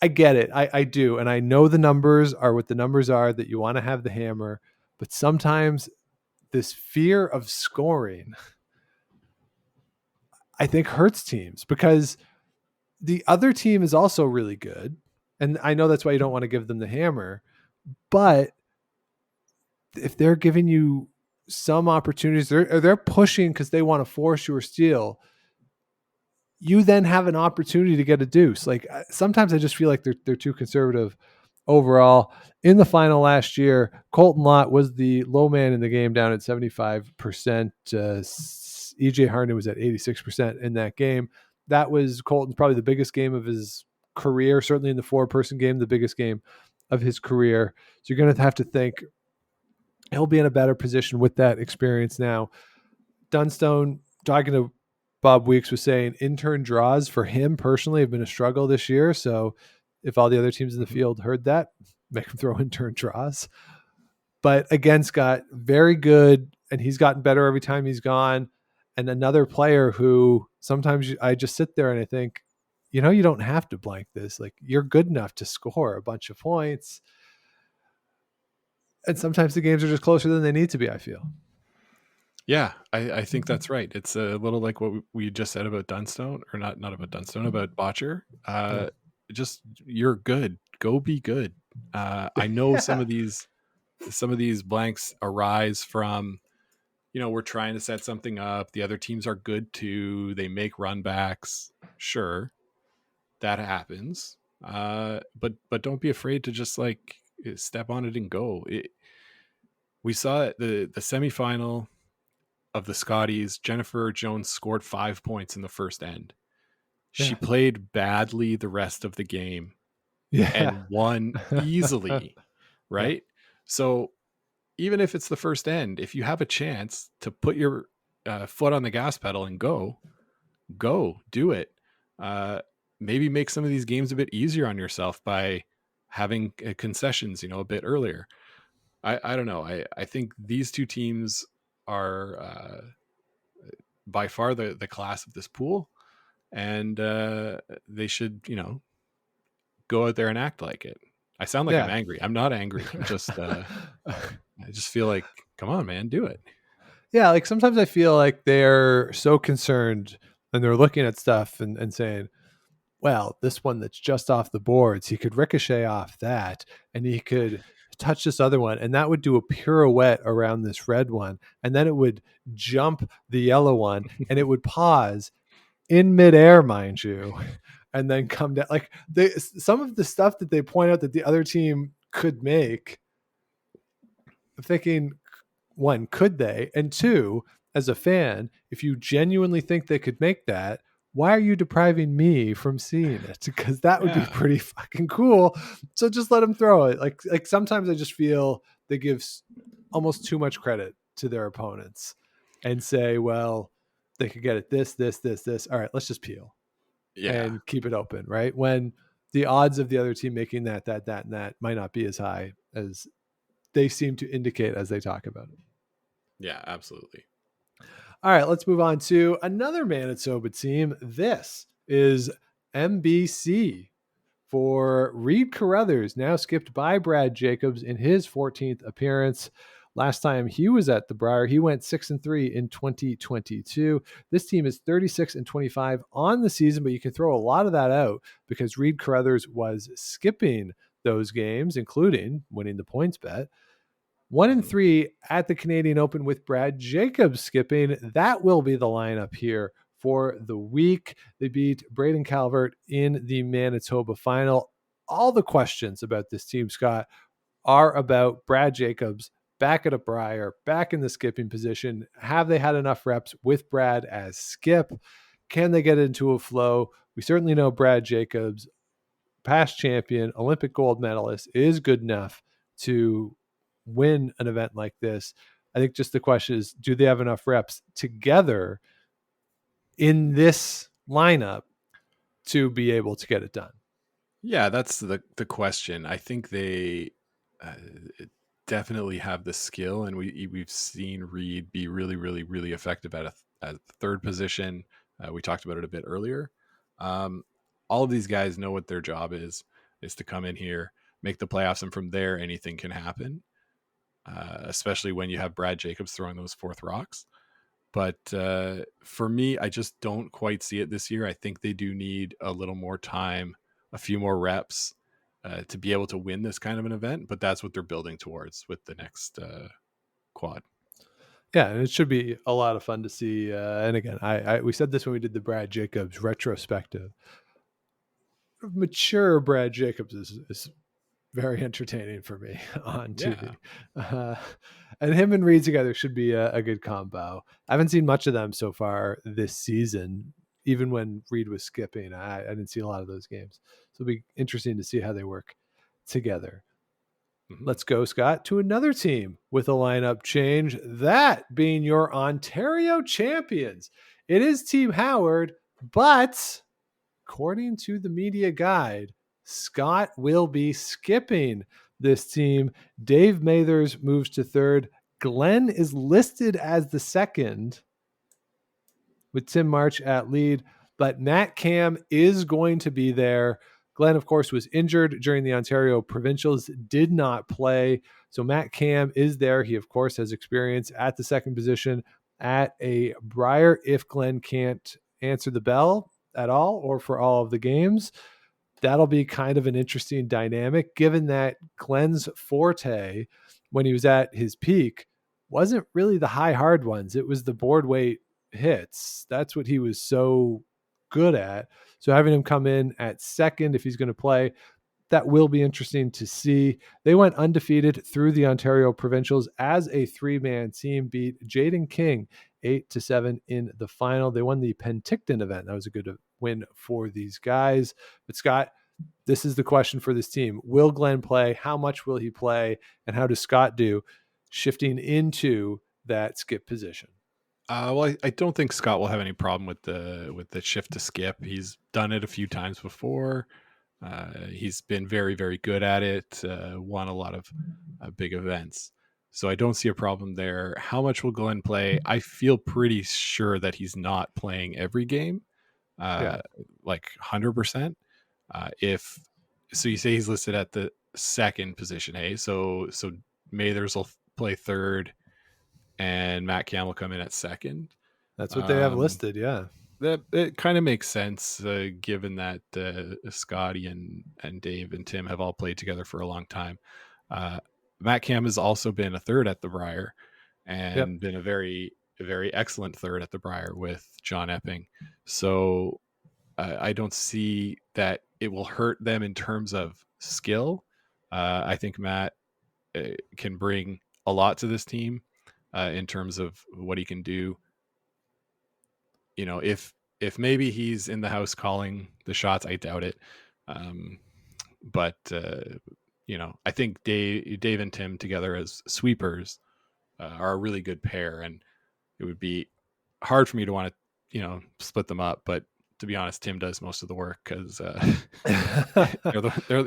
I get it. I do. And I know the numbers are what the numbers are, that you want to have the hammer, but sometimes this fear of scoring, I think, hurts teams, because the other team is also really good. And I know that's why you don't want to give them the hammer. But if they're giving you some opportunities, they're pushing because they want to force you or steal, you then have an opportunity to get a deuce. Like, sometimes I just feel like they're too conservative overall. In the final last year, Colton Lott was the low man in the game, down at 75%. EJ Harden was at 86% in that game. That was Colton's probably the biggest game of his career, certainly in the 4-person game, the biggest game of his career. So you're going to have to think he'll be in a better position with that experience now. Dunstone, talking to Bob Weeks, was saying intern draws for him personally have been a struggle this year. So if all the other teams in the field heard that, make them throw intern draws. But again, Scott, very good, and he's gotten better every time he's gone. And another player who sometimes I just sit there and I think, you don't have to blank this. Like, you're good enough to score a bunch of points. And sometimes the games are just closer than they need to be, I feel. Yeah, I think that's right. It's a little like what we just said about Dunstone, or not about Dunstone, about Botcher. Just, you're good. Go be good. I know some of these blanks arise from, we're trying to set something up. The other teams are good too. They make run backs. Sure, that happens. But don't be afraid to just like step on it and go. We saw it, the semifinal of the Scotties. Jennifer Jones scored 5 points in the first end. She played badly the rest of the game and won easily. Right. Yeah. So even if it's the first end, if you have a chance to put your foot on the gas pedal and go do it. Maybe make some of these games a bit easier on yourself by having concessions, a bit earlier. I don't know. I think these two teams are by far the class of this pool, and they should, go out there and act like it. I sound like I'm angry. I'm not angry. I'm just I just feel like, come on, man, do it. Yeah, like sometimes I feel like they're so concerned and they're looking at stuff and saying, well, this one that's just off the boards, he could ricochet off that, and he could touch this other one, and that would do a pirouette around this red one, and then it would jump the yellow one, and it would pause in midair, mind you, and then come down. Like, some of the stuff that they point out that the other team could make, I'm thinking, one, could they? And two, as a fan, if you genuinely think they could make that, why are you depriving me from seeing it? Because that would be pretty fucking cool. So just let them throw it. Like sometimes I just feel they give almost too much credit to their opponents and say, well, they could get it this. All right, let's just peel and keep it open, right? When the odds of the other team making that might not be as high as they seem to indicate as they talk about it. Yeah, absolutely. All right, let's move on to another Manitoba team. This is MBC for Reed Carruthers, now skipped by Brad Jacobs in his 14th appearance. Last time he was at the Brier, he went 6-3 in 2022. This team is 36-25 on the season, but you can throw a lot of that out because Reed Carruthers was skipping those games, including winning the points bet. 1-3 at the Canadian Open with Brad Jacobs skipping. That will be the lineup here for the week. They beat Braden Calvert in the Manitoba final. All the questions about this team, Scott, are about Brad Jacobs back at a Brier, back in the skipping position. Have they had enough reps with Brad as skip? Can they get into a flow? We certainly know Brad Jacobs, past champion, Olympic gold medalist, is good enough to win an event like this. I think just the question is, do they have enough reps together in this lineup to be able to get it done? Yeah, that's the question. I think they uh, definitely have the skill, and we've seen Reed be really, really, really effective at a third position. We talked about it a bit earlier. All of these guys know what their job is to come in here, make the playoffs, and from there anything can happen. Especially when you have Brad Jacobs throwing those fourth rocks. But for me, I just don't quite see it this year. I think they do need a little more time, a few more reps to be able to win this kind of an event. But that's what they're building towards with the next quad. Yeah, and it should be a lot of fun to see. And again, we said this when we did the Brad Jacobs retrospective. Mature Brad Jacobs is very entertaining for me on TV. And him and Reed together should be a good combo. I haven't seen much of them so far this season. Even when Reed was skipping, I didn't see a lot of those games. So it'll be interesting to see how they work together. Mm-hmm. Let's go, Scott, to another team with a lineup change, that being your Ontario champions. It is Team Howard, but according to the media guide, Scott will be skipping this team. Dave Mathers moves to third. Glenn is listed as the second with Tim March at lead, but Matt Cam is going to be there. Glenn, of course, was injured during the Ontario Provincials, did not play. So Matt Cam is there. He, of course, has experience at the second position at a Brier if Glenn can't answer the bell at all or for all of the games. That'll be kind of an interesting dynamic, given that Glenn's forte when he was at his peak wasn't really the high hard ones. It was the board weight hits. That's what he was so good at. So having him come in at second, if he's going to play, that will be interesting to see. They went undefeated through the Ontario Provincials as a three-man team, beat Jaden King 8-7 in the final. They won the Penticton event. That was a good win for these guys. But Scott, this is the question for this team. Will Glenn play? How much will he play? And how does Scott do shifting into that skip position? Well, I don't think Scott will have any problem with the shift to skip. He's done it a few times before. He's been very, very good at it, won a lot of big events. So I don't see a problem there. How much will Glenn play? I feel pretty sure that he's not playing every game, like 100%. If so, you say he's listed at the second position, hey? So Mathers will play third, and Matt Cam will come in at second. That's what they have listed, yeah. That it kind of makes sense, given that Scotty and Dave and Tim have all played together for a long time. Matt Cam has also been a third at the Brier and been a very excellent third at the Brier with John Epping. So I don't see that it will hurt them in terms of skill. I think Matt can bring a lot to this team in terms of what he can do. You know, if maybe he's in the house calling the shots, I doubt it. But you know, I think Dave and Tim together as sweepers are a really good pair, and it would be hard for me to want to, split them up. But to be honest, Tim does most of the work because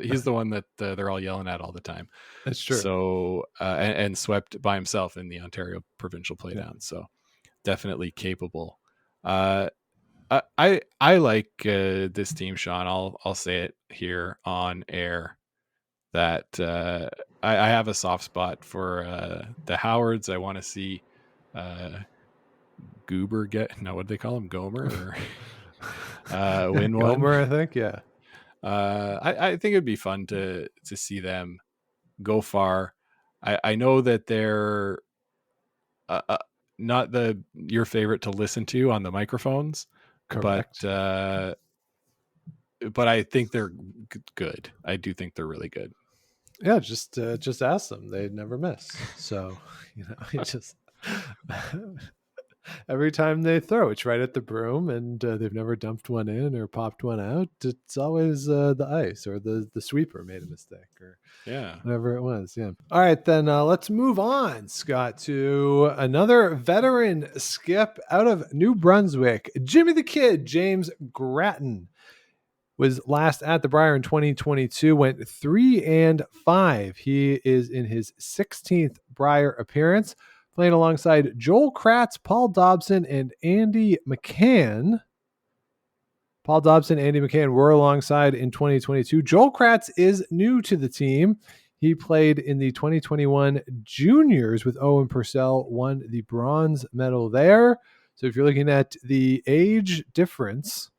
he's the one that they're all yelling at all the time. That's true. So and swept by himself in the Ontario Provincial Playdown. So definitely capable. I like this team, Sean. I'll say it here on air that I have a soft spot for the Howards. I want to see Goober what do they call him? Gomer or win one. Gomer, I think. Yeah. I think it'd be fun to see them go far. I know that they're not your favorite to listen to on the microphones, Correct. but I think they're good. I do think they're really good. Yeah, just ask them. They never miss. So, you just every time they throw, it's right at the broom, and they've never dumped one in or popped one out. It's always the ice or the sweeper made a mistake or whatever it was. Yeah. All right, then let's move on, Scott, to another veteran skip out of New Brunswick. Jimmy the Kid, James Grattan, was last at the Brier in 2022, went 3-5. He is in his 16th Brier appearance, playing alongside Joel Kratz, Paul Dobson, and Andy McCann. Paul Dobson and Andy McCann were alongside in 2022. Joel Kratz is new to the team. He played in the 2021 juniors with Owen Purcell, won the bronze medal there. So if you're looking at the age difference,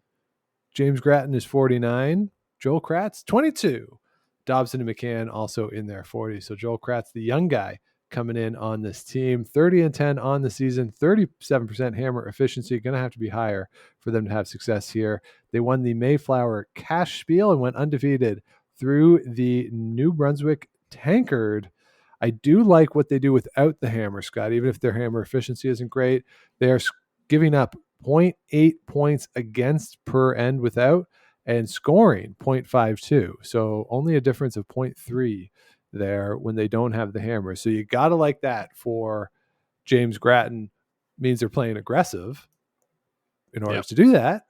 James Grattan is 49. Joel Kratz, 22. Dobson and McCann also in their 40s. So Joel Kratz, the young guy, coming in on this team. 30-10 on the season, 37% hammer efficiency. Going to have to be higher for them to have success here. They won the Mayflower Cash Spiel and went undefeated through the New Brunswick Tankard. I do like what they do without the hammer, Scott. Even if their hammer efficiency isn't great, they are giving up 0.8 points against per end without and scoring 0.52. So only a difference of 0.3 there when they don't have the hammer. So you got to like that for James Grattan. Means they're playing aggressive in order to do that.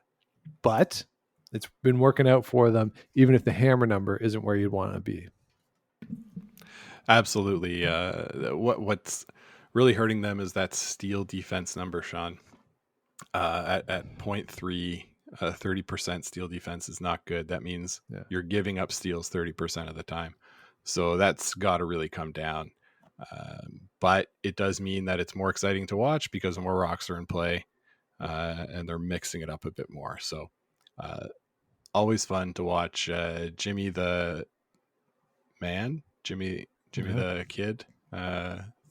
But it's been working out for them, even if the hammer number isn't where you'd want to be. Absolutely. What's really hurting them is that steal defense number, Sean. At 0.3, 30% steal defense is not good. That means you're giving up steals 30% of the time. So that's got to really come down. But it does mean that it's more exciting to watch because more rocks are in play and they're mixing it up a bit more. So always fun to watch Jimmy the Kid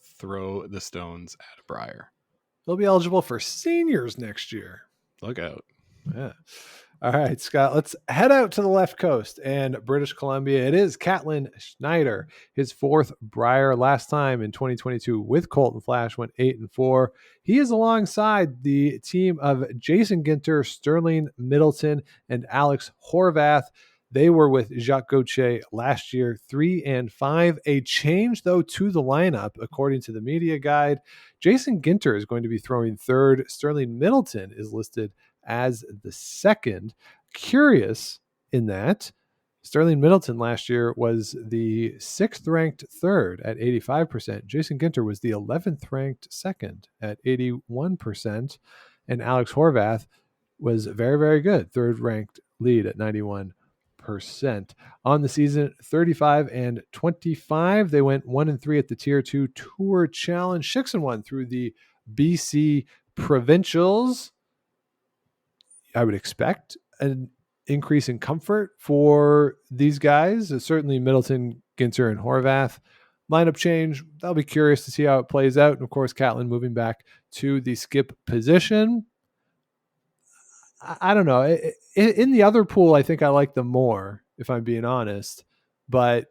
throw the stones at a Brier. They'll be eligible for seniors next year. Look out. Yeah. All right, Scott, let's head out to the left coast and British Columbia. It is Catlin Schneider, his fourth Brier, last time in 2022 with Colton Flash, went 8-4. He is alongside the team of Jason Ginter, Sterling Middleton, and Alex Horvath. They were with Jacques Gauthier last year, 3-5. A change, though, to the lineup, according to the media guide. Jason Ginter is going to be throwing third. Sterling Middleton is listed as the second. Curious in that Sterling Middleton last year was the 6th ranked third at 85%. Jason Ginter was the 11th ranked second at 81%. And Alex Horvath was very, very good, third ranked lead at 91%. On the season, 35-25. They went 1-3 at the Tier 2 Tour Challenge, 6-1 through the BC Provincials. I would expect an increase in comfort for these guys. Certainly Middleton, Ginter, and Horvath. Lineup change, I'll be curious to see how it plays out. And of course, Catlin moving back to the skip position. I don't know. In the other pool, I think I like them more, if I'm being honest. But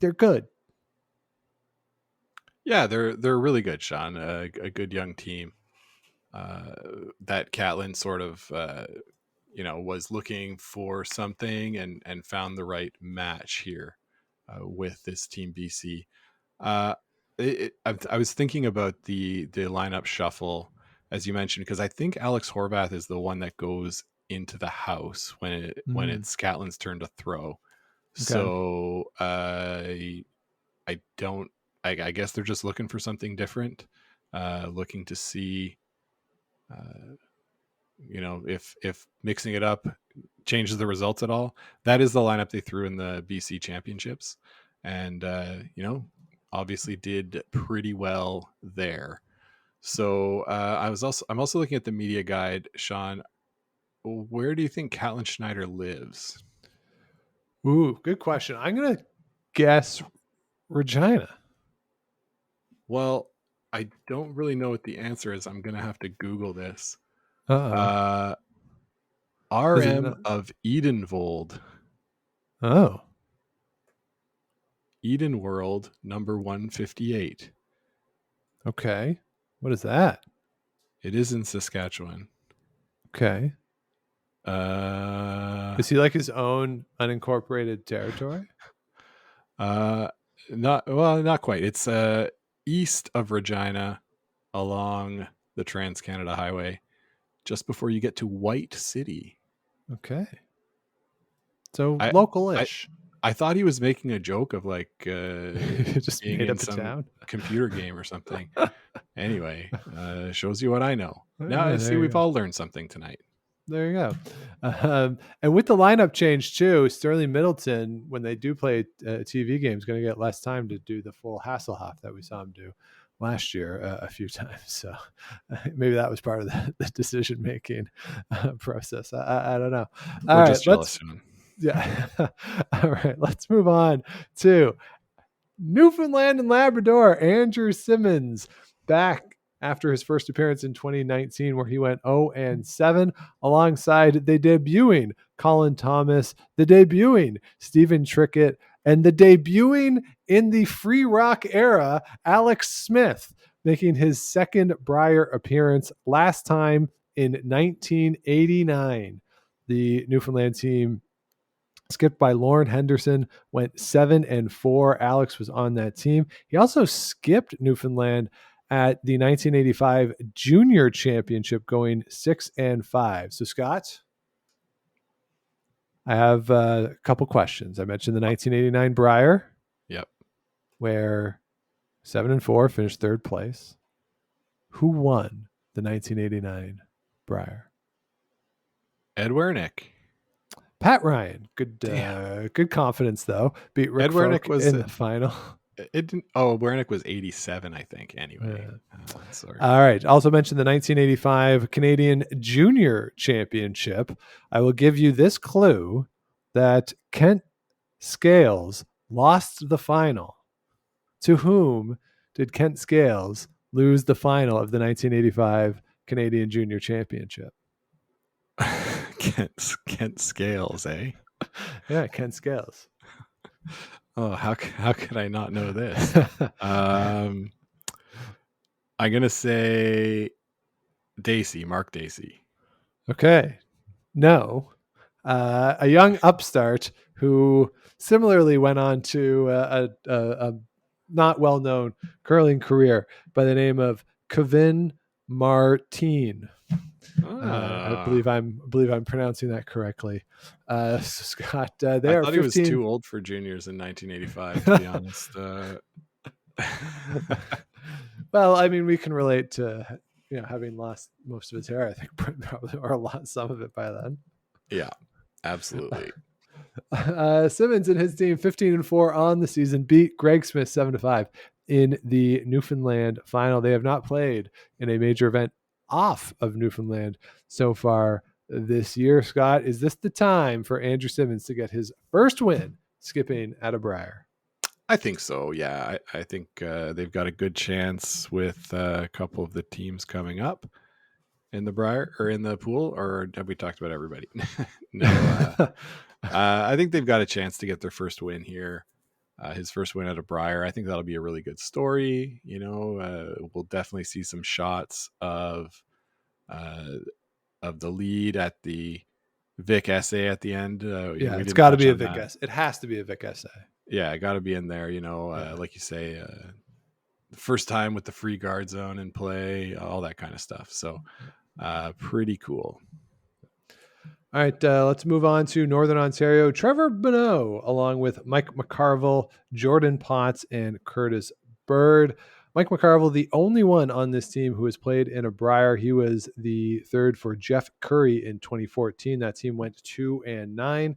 they're good. Yeah, they're really good, Sean. A good young team. That Catlin sort of was looking for something and found the right match here with this team BC. I was thinking about the lineup shuffle, as you mentioned, because I think Alex Horvath is the one that goes into the house when it's Catlin's turn to throw. Okay. So I guess they're just looking for something different, looking to see if mixing it up changes the results at all. That is the lineup they threw in the BC championships, and obviously did pretty well there. So I'm also looking at the media guide. Sean, where do you think Caitlin Schneider lives? Ooh, good question. I'm gonna guess Regina. Well, I don't really know what the answer is. I'm gonna have to Google this. Uh-oh. RM of Edenwold. Oh. Eden World, number 158. Okay. What is that? It is in Saskatchewan. Okay. Is he like his own unincorporated territory? Not quite. It's east of Regina along the Trans-Canada Highway, just before you get to White City. Okay. So local-ish. I thought he was making a joke of like just being made in up a some town computer game or something. Anyway, shows you what I know. Now Yeah, I see we've all learned something tonight. There you go. And with the lineup change too, Sterling Middleton, when they do play a TV game, is going to get less time to do the full Hasselhoff that we saw him do last year a few times. So maybe that was part of the decision-making process. I don't know. We're just jealous. Yeah. All right. Let's move on to Newfoundland and Labrador. Andrew Simmons back after his first appearance in 2019, where he went 0-7, alongside the debuting Colin Thomas, the debuting Stephen Trickett, and the debuting in the Free Rock era, Alex Smith, making his second Brier appearance, last time in 1989. The Newfoundland team, skipped by Lauren Henderson, went 7-4. Alex was on that team. He also skipped Newfoundland at the 1985 Junior Championship, going 6-5. So, Scott, I have a couple questions. I mentioned the 1989 Brier. Yep. Where 7-4, finished third place. Who won the 1989 Brier? Ed Wernick. Pat Ryan. Good confidence though. Beat Rick Folk in the final. It didn't. Oh, Wernick was 87, I think. Anyway, sorry. All right. Also mentioned the 1985 Canadian Junior Championship. I will give you this clue that Kent Scales lost the final. To whom did Kent Scales lose the final of the 1985 Canadian Junior Championship? Kent Scales, eh? Yeah, Kent Scales. Oh, how could I not know this? I'm gonna say Mark Dacey. Okay, no, a young upstart who similarly went on to a not well known curling career by the name of Kevin Martine. I believe I'm pronouncing that correctly. So Scott, I thought he was too old for juniors in 1985, to be honest. Well, I mean, we can relate to having lost most of his hair. I think probably, or lost some of it by then. Yeah, absolutely. Simmons and his team 15-4 on the season, beat Greg Smith 7-5 in the Newfoundland final. They have not played in a major event off of Newfoundland so far this year. Scott, is this the time for Andrew Simmons to get his first win skipping at a Brier? I think so. Yeah, I think they've got a good chance with a couple of the teams coming up in the Brier or in the pool. Or have we talked about everybody? No. I think they've got a chance to get their first win here. His first win at a Brier. I think that'll be a really good story. We'll definitely see some shots of the lead at the Vic essay at the end. It's got to be a Vic essay. It has to be a Vic essay. Yeah, got to be in there. Like you say, the first time with the free guard zone in play, all that kind of stuff. So, pretty cool. All right, let's move on to Northern Ontario. Trevor Bonneau, along with Mike McCarville, Jordan Potts, and Curtis Bird. Mike McCarville, the only one on this team who has played in a Brier. He was the third for Jeff Curry in 2014. That team went 2-9,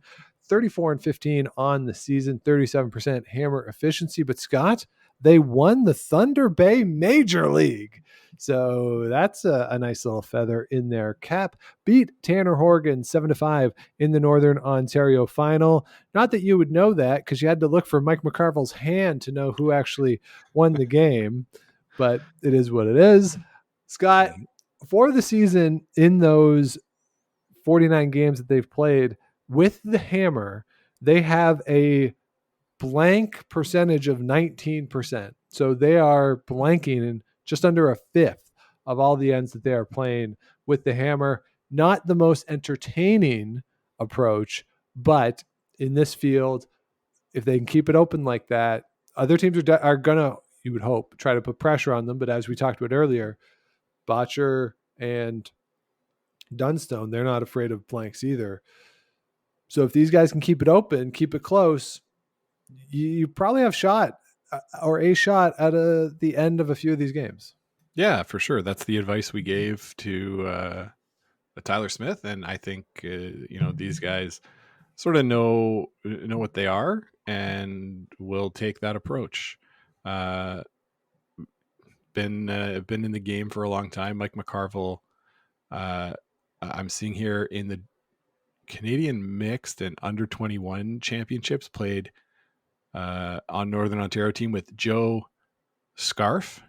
34-15 on the season, 37% hammer efficiency. But Scott, they won the Thunder Bay Major League. So that's a nice little feather in their cap. Beat Tanner Horgan 7-5 in the Northern Ontario final. Not that you would know that because you had to look for Mike McCarville's hand to know who actually won the game, but it is what it is. Scott, for the season in those 49 games that they've played with the hammer, they have a blank percentage of 19%. So they are blanking in just under a fifth of all the ends that they are playing with the hammer. Not the most entertaining approach, but in this field, if they can keep it open like that, other teams are going to, you would hope, try to put pressure on them. But as we talked about earlier, Botcher and Dunstone, they're not afraid of blanks either. So if these guys can keep it open, keep it close, you probably have a shot at the end of a few of these games. Yeah, for sure. That's the advice we gave to Tyler Smith, and I think these guys sort of know what they are and will take that approach. Been in the game for a long time. Mike McCarville, I'm seeing here in the Canadian mixed and under 21 championships, played on Northern Ontario team with Joe Scarf.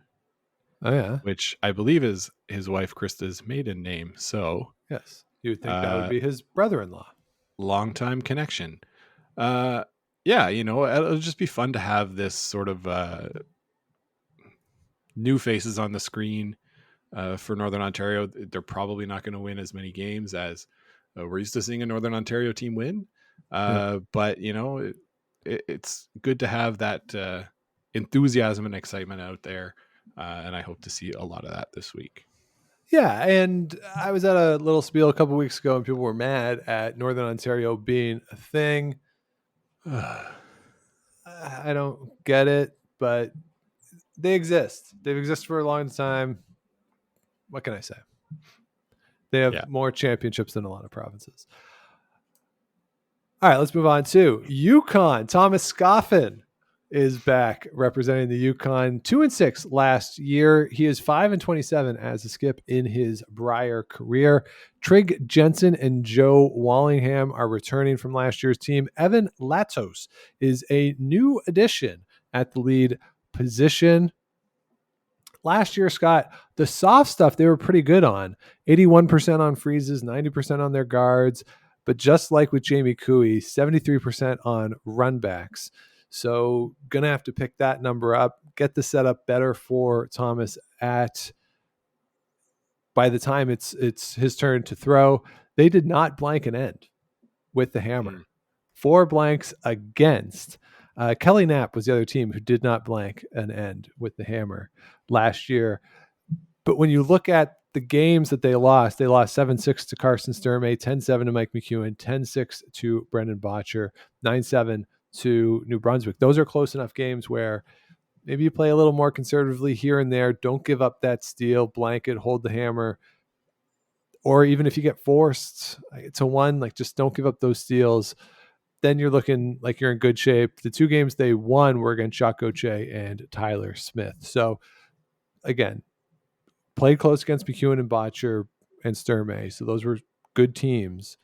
Oh yeah, which I believe is his wife Krista's maiden name. So yes, you would think that would be his brother-in-law. Longtime connection. Yeah, it'll just be fun to have this sort of new faces on the screen for Northern Ontario. They're probably not going to win as many games as we're used to seeing a Northern Ontario team win. But it's good to have that enthusiasm and excitement out there. And I hope to see a lot of that this week. Yeah, and I was at a little spiel a couple weeks ago, and people were mad at Northern Ontario being a thing. I don't get it, but they exist. They've existed for a long time. What can I say? They have more championships than a lot of provinces. All right, let's move on to Yukon. Thomas Scoffin is back representing the Yukon. 2-6 last year. He is 5-27 as a skip in his Brier career. Trig Jensen and Joe Wallingham are returning from last year's team. Evan Latos is a new addition at the lead position. Last year, Scott, the soft stuff they were pretty good on. 81% on freezes, 90% on their guards. But just like with Jamie Cooey, 73% on runbacks. So going to have to pick that number up, get the setup better for Thomas by the time it's his turn to throw. They did not blank an end with the hammer. 4 blanks against. Kelly Knapp was the other team who did not blank an end with the hammer last year. But when you look at the games that they lost 7-6 to Carson Sturmey, 10-7 to Mike McEwen, 10-6 to Brendan Botcher, 9-7 to New Brunswick. Those are close enough games where maybe you play a little more conservatively here and there. Don't give up that steal, blanket, hold the hammer. Or even if you get forced to one, just don't give up those steals. Then you're looking like you're in good shape. The 2 games they won were against Jacques Gauthier and Tyler Smith. So again, played close against McEwen and Botcher and Sturmey. So those were good teams.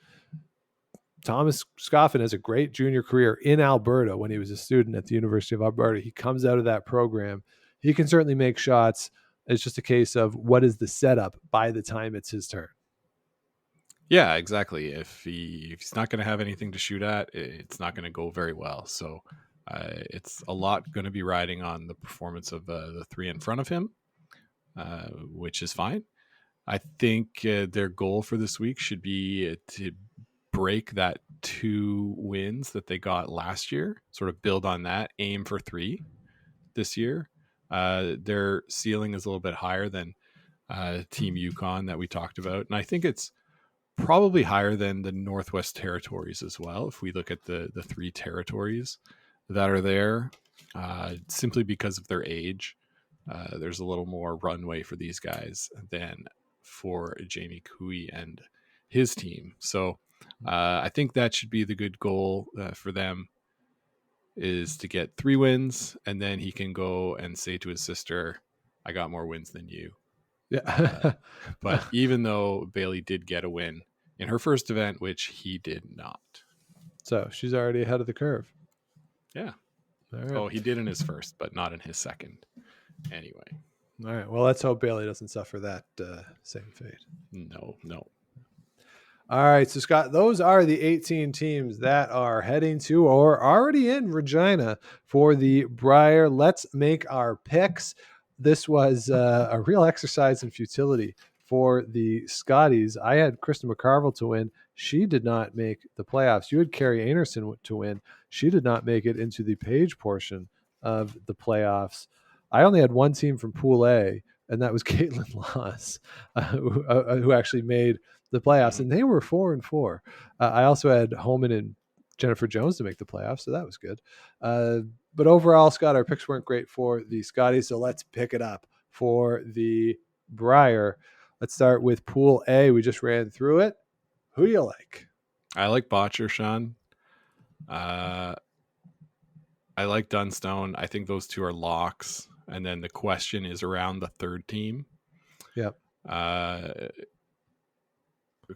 Thomas Scoffin has a great junior career in Alberta when he was a student at the University of Alberta. He comes out of that program. He can certainly make shots. It's just a case of what is the setup by the time it's his turn. Yeah, exactly. If he's not going to have anything to shoot at, it's not going to go very well. So it's a lot going to be riding on the performance of the 3 in front of him, which is fine. I think their goal for this week should be to break that 2 wins that they got last year, sort of build on that, aim for 3 this year. Their ceiling is a little bit higher than Team Yukon that we talked about. And I think it's probably higher than the Northwest Territories as well. If we look at the 3 territories that are there, simply because of their age. there's a little more runway for these guys than for Jamie Cooey and his team. So I think that should be the good goal for them, is to get 3 wins, and then he can go and say to his sister, I got more wins than you. Yeah. But even though Bailey did get a win in her first event, which he did not. So she's already ahead of the curve. Yeah. All right. Oh, he did in his first, but not in his second. Anyway. All right. Well, let's hope Bailey doesn't suffer that same fate. No. All right. So, Scott, those are the 18 teams that are heading to or already in Regina for the Brier. Let's make our picks. This was a real exercise in futility for the Scotties. I had Krista McCarville to win. She did not make the playoffs. You had Carrie Anderson to win. She did not make it into the Page portion of the playoffs. I only had one team from Pool A, and that was Caitlin Loss, who actually made the playoffs, and they were 4-4. I also had Holman and Jennifer Jones to make the playoffs, so that was good. But overall, Scott, our picks weren't great for the Scotties, so let's pick it up for the Brier. Let's start with Pool A. We just ran through it. Who do you like? I like Botcher, Sean. I like Dunstone. I think those two are locks. And then the question is around the third team. Yep.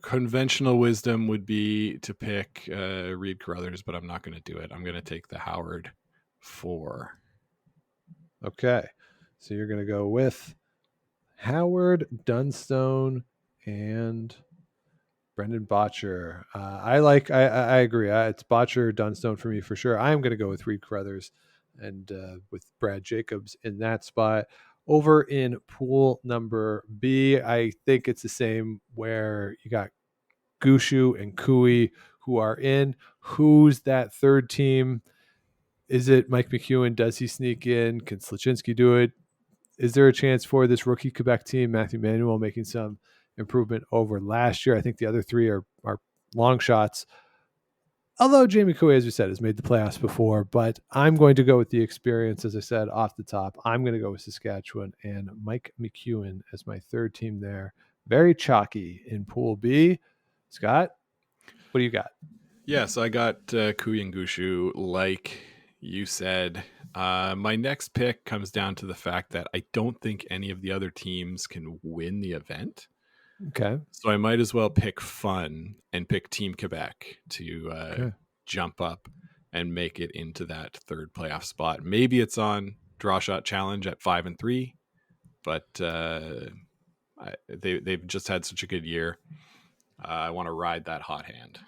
Conventional wisdom would be to pick Reed Carruthers, but I'm not going to do it. I'm going to take the Howard 4. Okay. So you're going to go with Howard, Dunstone, and Brendan Botcher. I agree. It's Botcher, Dunstone for me for sure. I'm going to go with Reed Carruthers and with Brad Jacobs in that spot. Over in pool number B, I think it's the same where you got Gushu and Cooey who are in. Who's that third team? Is it Mike McEwen? Does he sneak in? Can Slaczynski do it? Is there a chance for this rookie Quebec team, Matthew Manuel, making some improvement over last year? I think the other three are long shots. Although Jamie Cooey, as we said, has made the playoffs before, but I'm going to go with the experience, as I said, off the top. I'm going to go with Saskatchewan and Mike McEwen as my third team there. Very chalky in Pool B. Scott, what do you got? Yeah, so I got Cooey and Gushu, like you said. My next pick comes down to the fact that I don't think any of the other teams can win the event. Okay. So I might as well pick fun and pick Team Quebec to jump up and make it into that third playoff spot. Maybe it's on Draw Shot Challenge at 5-3, but they've just had such a good year. I want to ride that hot hand.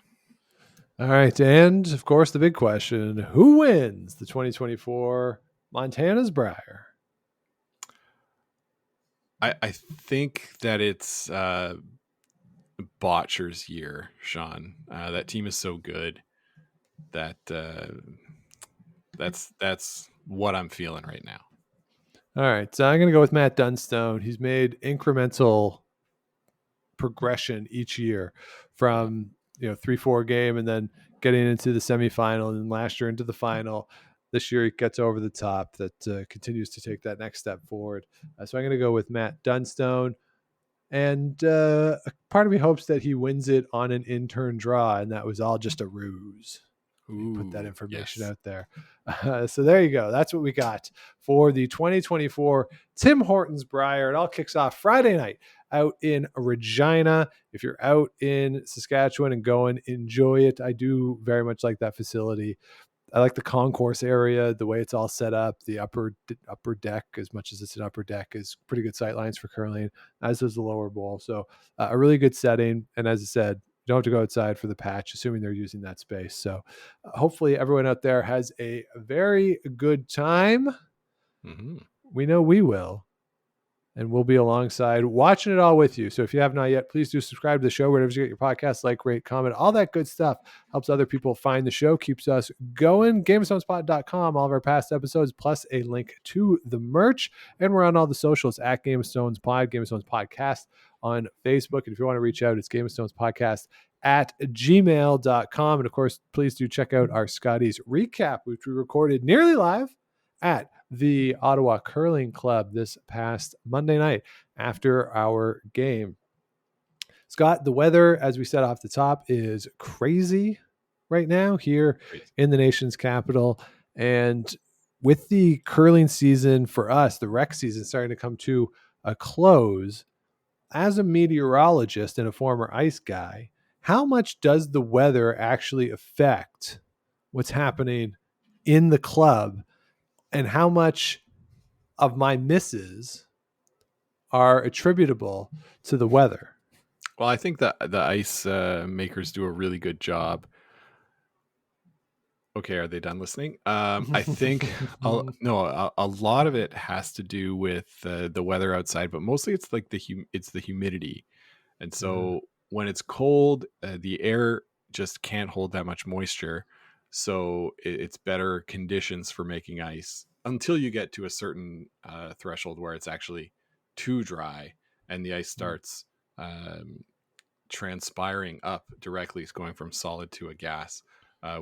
All right. And of course, the big question, who wins the 2024 Montana's Brier? I think that it's Botcher's year, Sean. That team is so good that that's what I'm feeling right now. All right. So I'm going to go with Matt Dunstone. He's made incremental progression each year from 3-4 game and then getting into the semifinal, and last year into the final. This year he gets over the top. That continues to take that next step forward. So I'm going to go with Matt Dunstone, and a part of me hopes that he wins it on an intern draw, and that was all just a ruse. Put that information out there. So there you go. That's what we got for the 2024 Tim Hortons Brier. It all kicks off Friday night out in Regina. If you're out in Saskatchewan and going, enjoy it. I do very much like that facility. I like the concourse area, the way it's all set up. The upper deck, as much as it's an upper deck, is pretty good sight lines for curling, as does the lower bowl. So a really good setting. And as I said, you don't have to go outside for the patch, assuming they're using that space. So hopefully everyone out there has a very good time. Mm-hmm. We know we will. And we'll be alongside watching it all with you. So if you have not yet, please do subscribe to the show wherever you get your podcast, like, rate, comment, all that good stuff. Helps other people find the show, keeps us going. GameOfStonesPod.com, all of our past episodes, plus a link to the merch. And we're on all the socials at Game of Stones Pod, Game of Stones Podcast on Facebook. And if you want to reach out, it's Game of Stones Podcast at gmail.com. And of course, please do check out our Scotties recap, which we recorded nearly live at the Ottawa Curling Club this past Monday night after our game. Scott, the weather, as we said off the top, is crazy right now here in the nation's capital. And with the curling season for us, the rec season starting to come to a close, as a meteorologist and a former ice guy, how much does the weather actually affect what's happening in the club, and how much of my misses are attributable to the weather? Well, I think that the ice makers do a really good job. Okay, are they done listening? I think a lot of it has to do with the weather outside, but mostly it's like it's the humidity. And so when it's cold, the air just can't hold that much moisture. So it's better conditions for making ice until you get to a certain threshold where it's actually too dry and the ice starts transpiring up directly. It's going from solid to a gas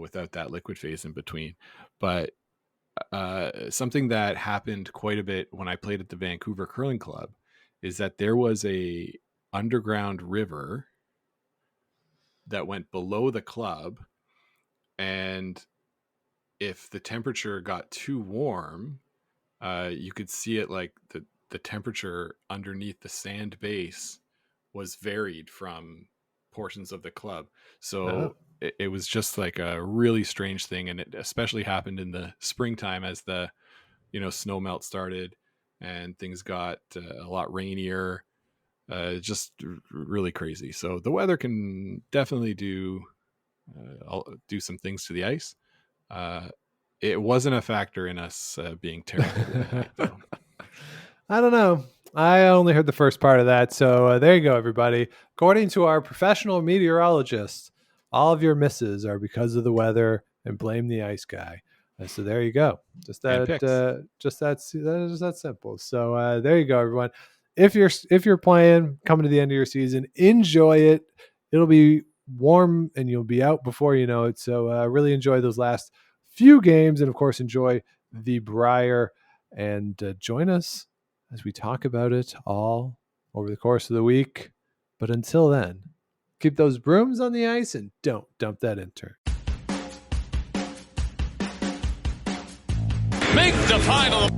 without that liquid phase in between. But something that happened quite a bit when I played at the Vancouver Curling Club is that there was a underground river that went below the club, and if the temperature got too warm, you could see it like the temperature underneath the sand base was varied from portions of the club. So it was just like a really strange thing, and it especially happened in the springtime as the snow melt started and things got a lot rainier. Just really crazy. So the weather can definitely do some things to the ice. It wasn't a factor in us being terrible. Though. I don't know. I only heard the first part of that. So there you go, everybody. According to our professional meteorologist, all of your misses are because of the weather, and blame the ice guy. So there you go. Just that simple. So there you go, everyone. If you're playing, coming to the end of your season, enjoy it. It'll be warm and you'll be out before you know it. So really enjoy those last few games, and of course enjoy the Brier, and join us as we talk about it all over the course of the week. But until then, keep those brooms on the ice and don't dump that intern. Make the final.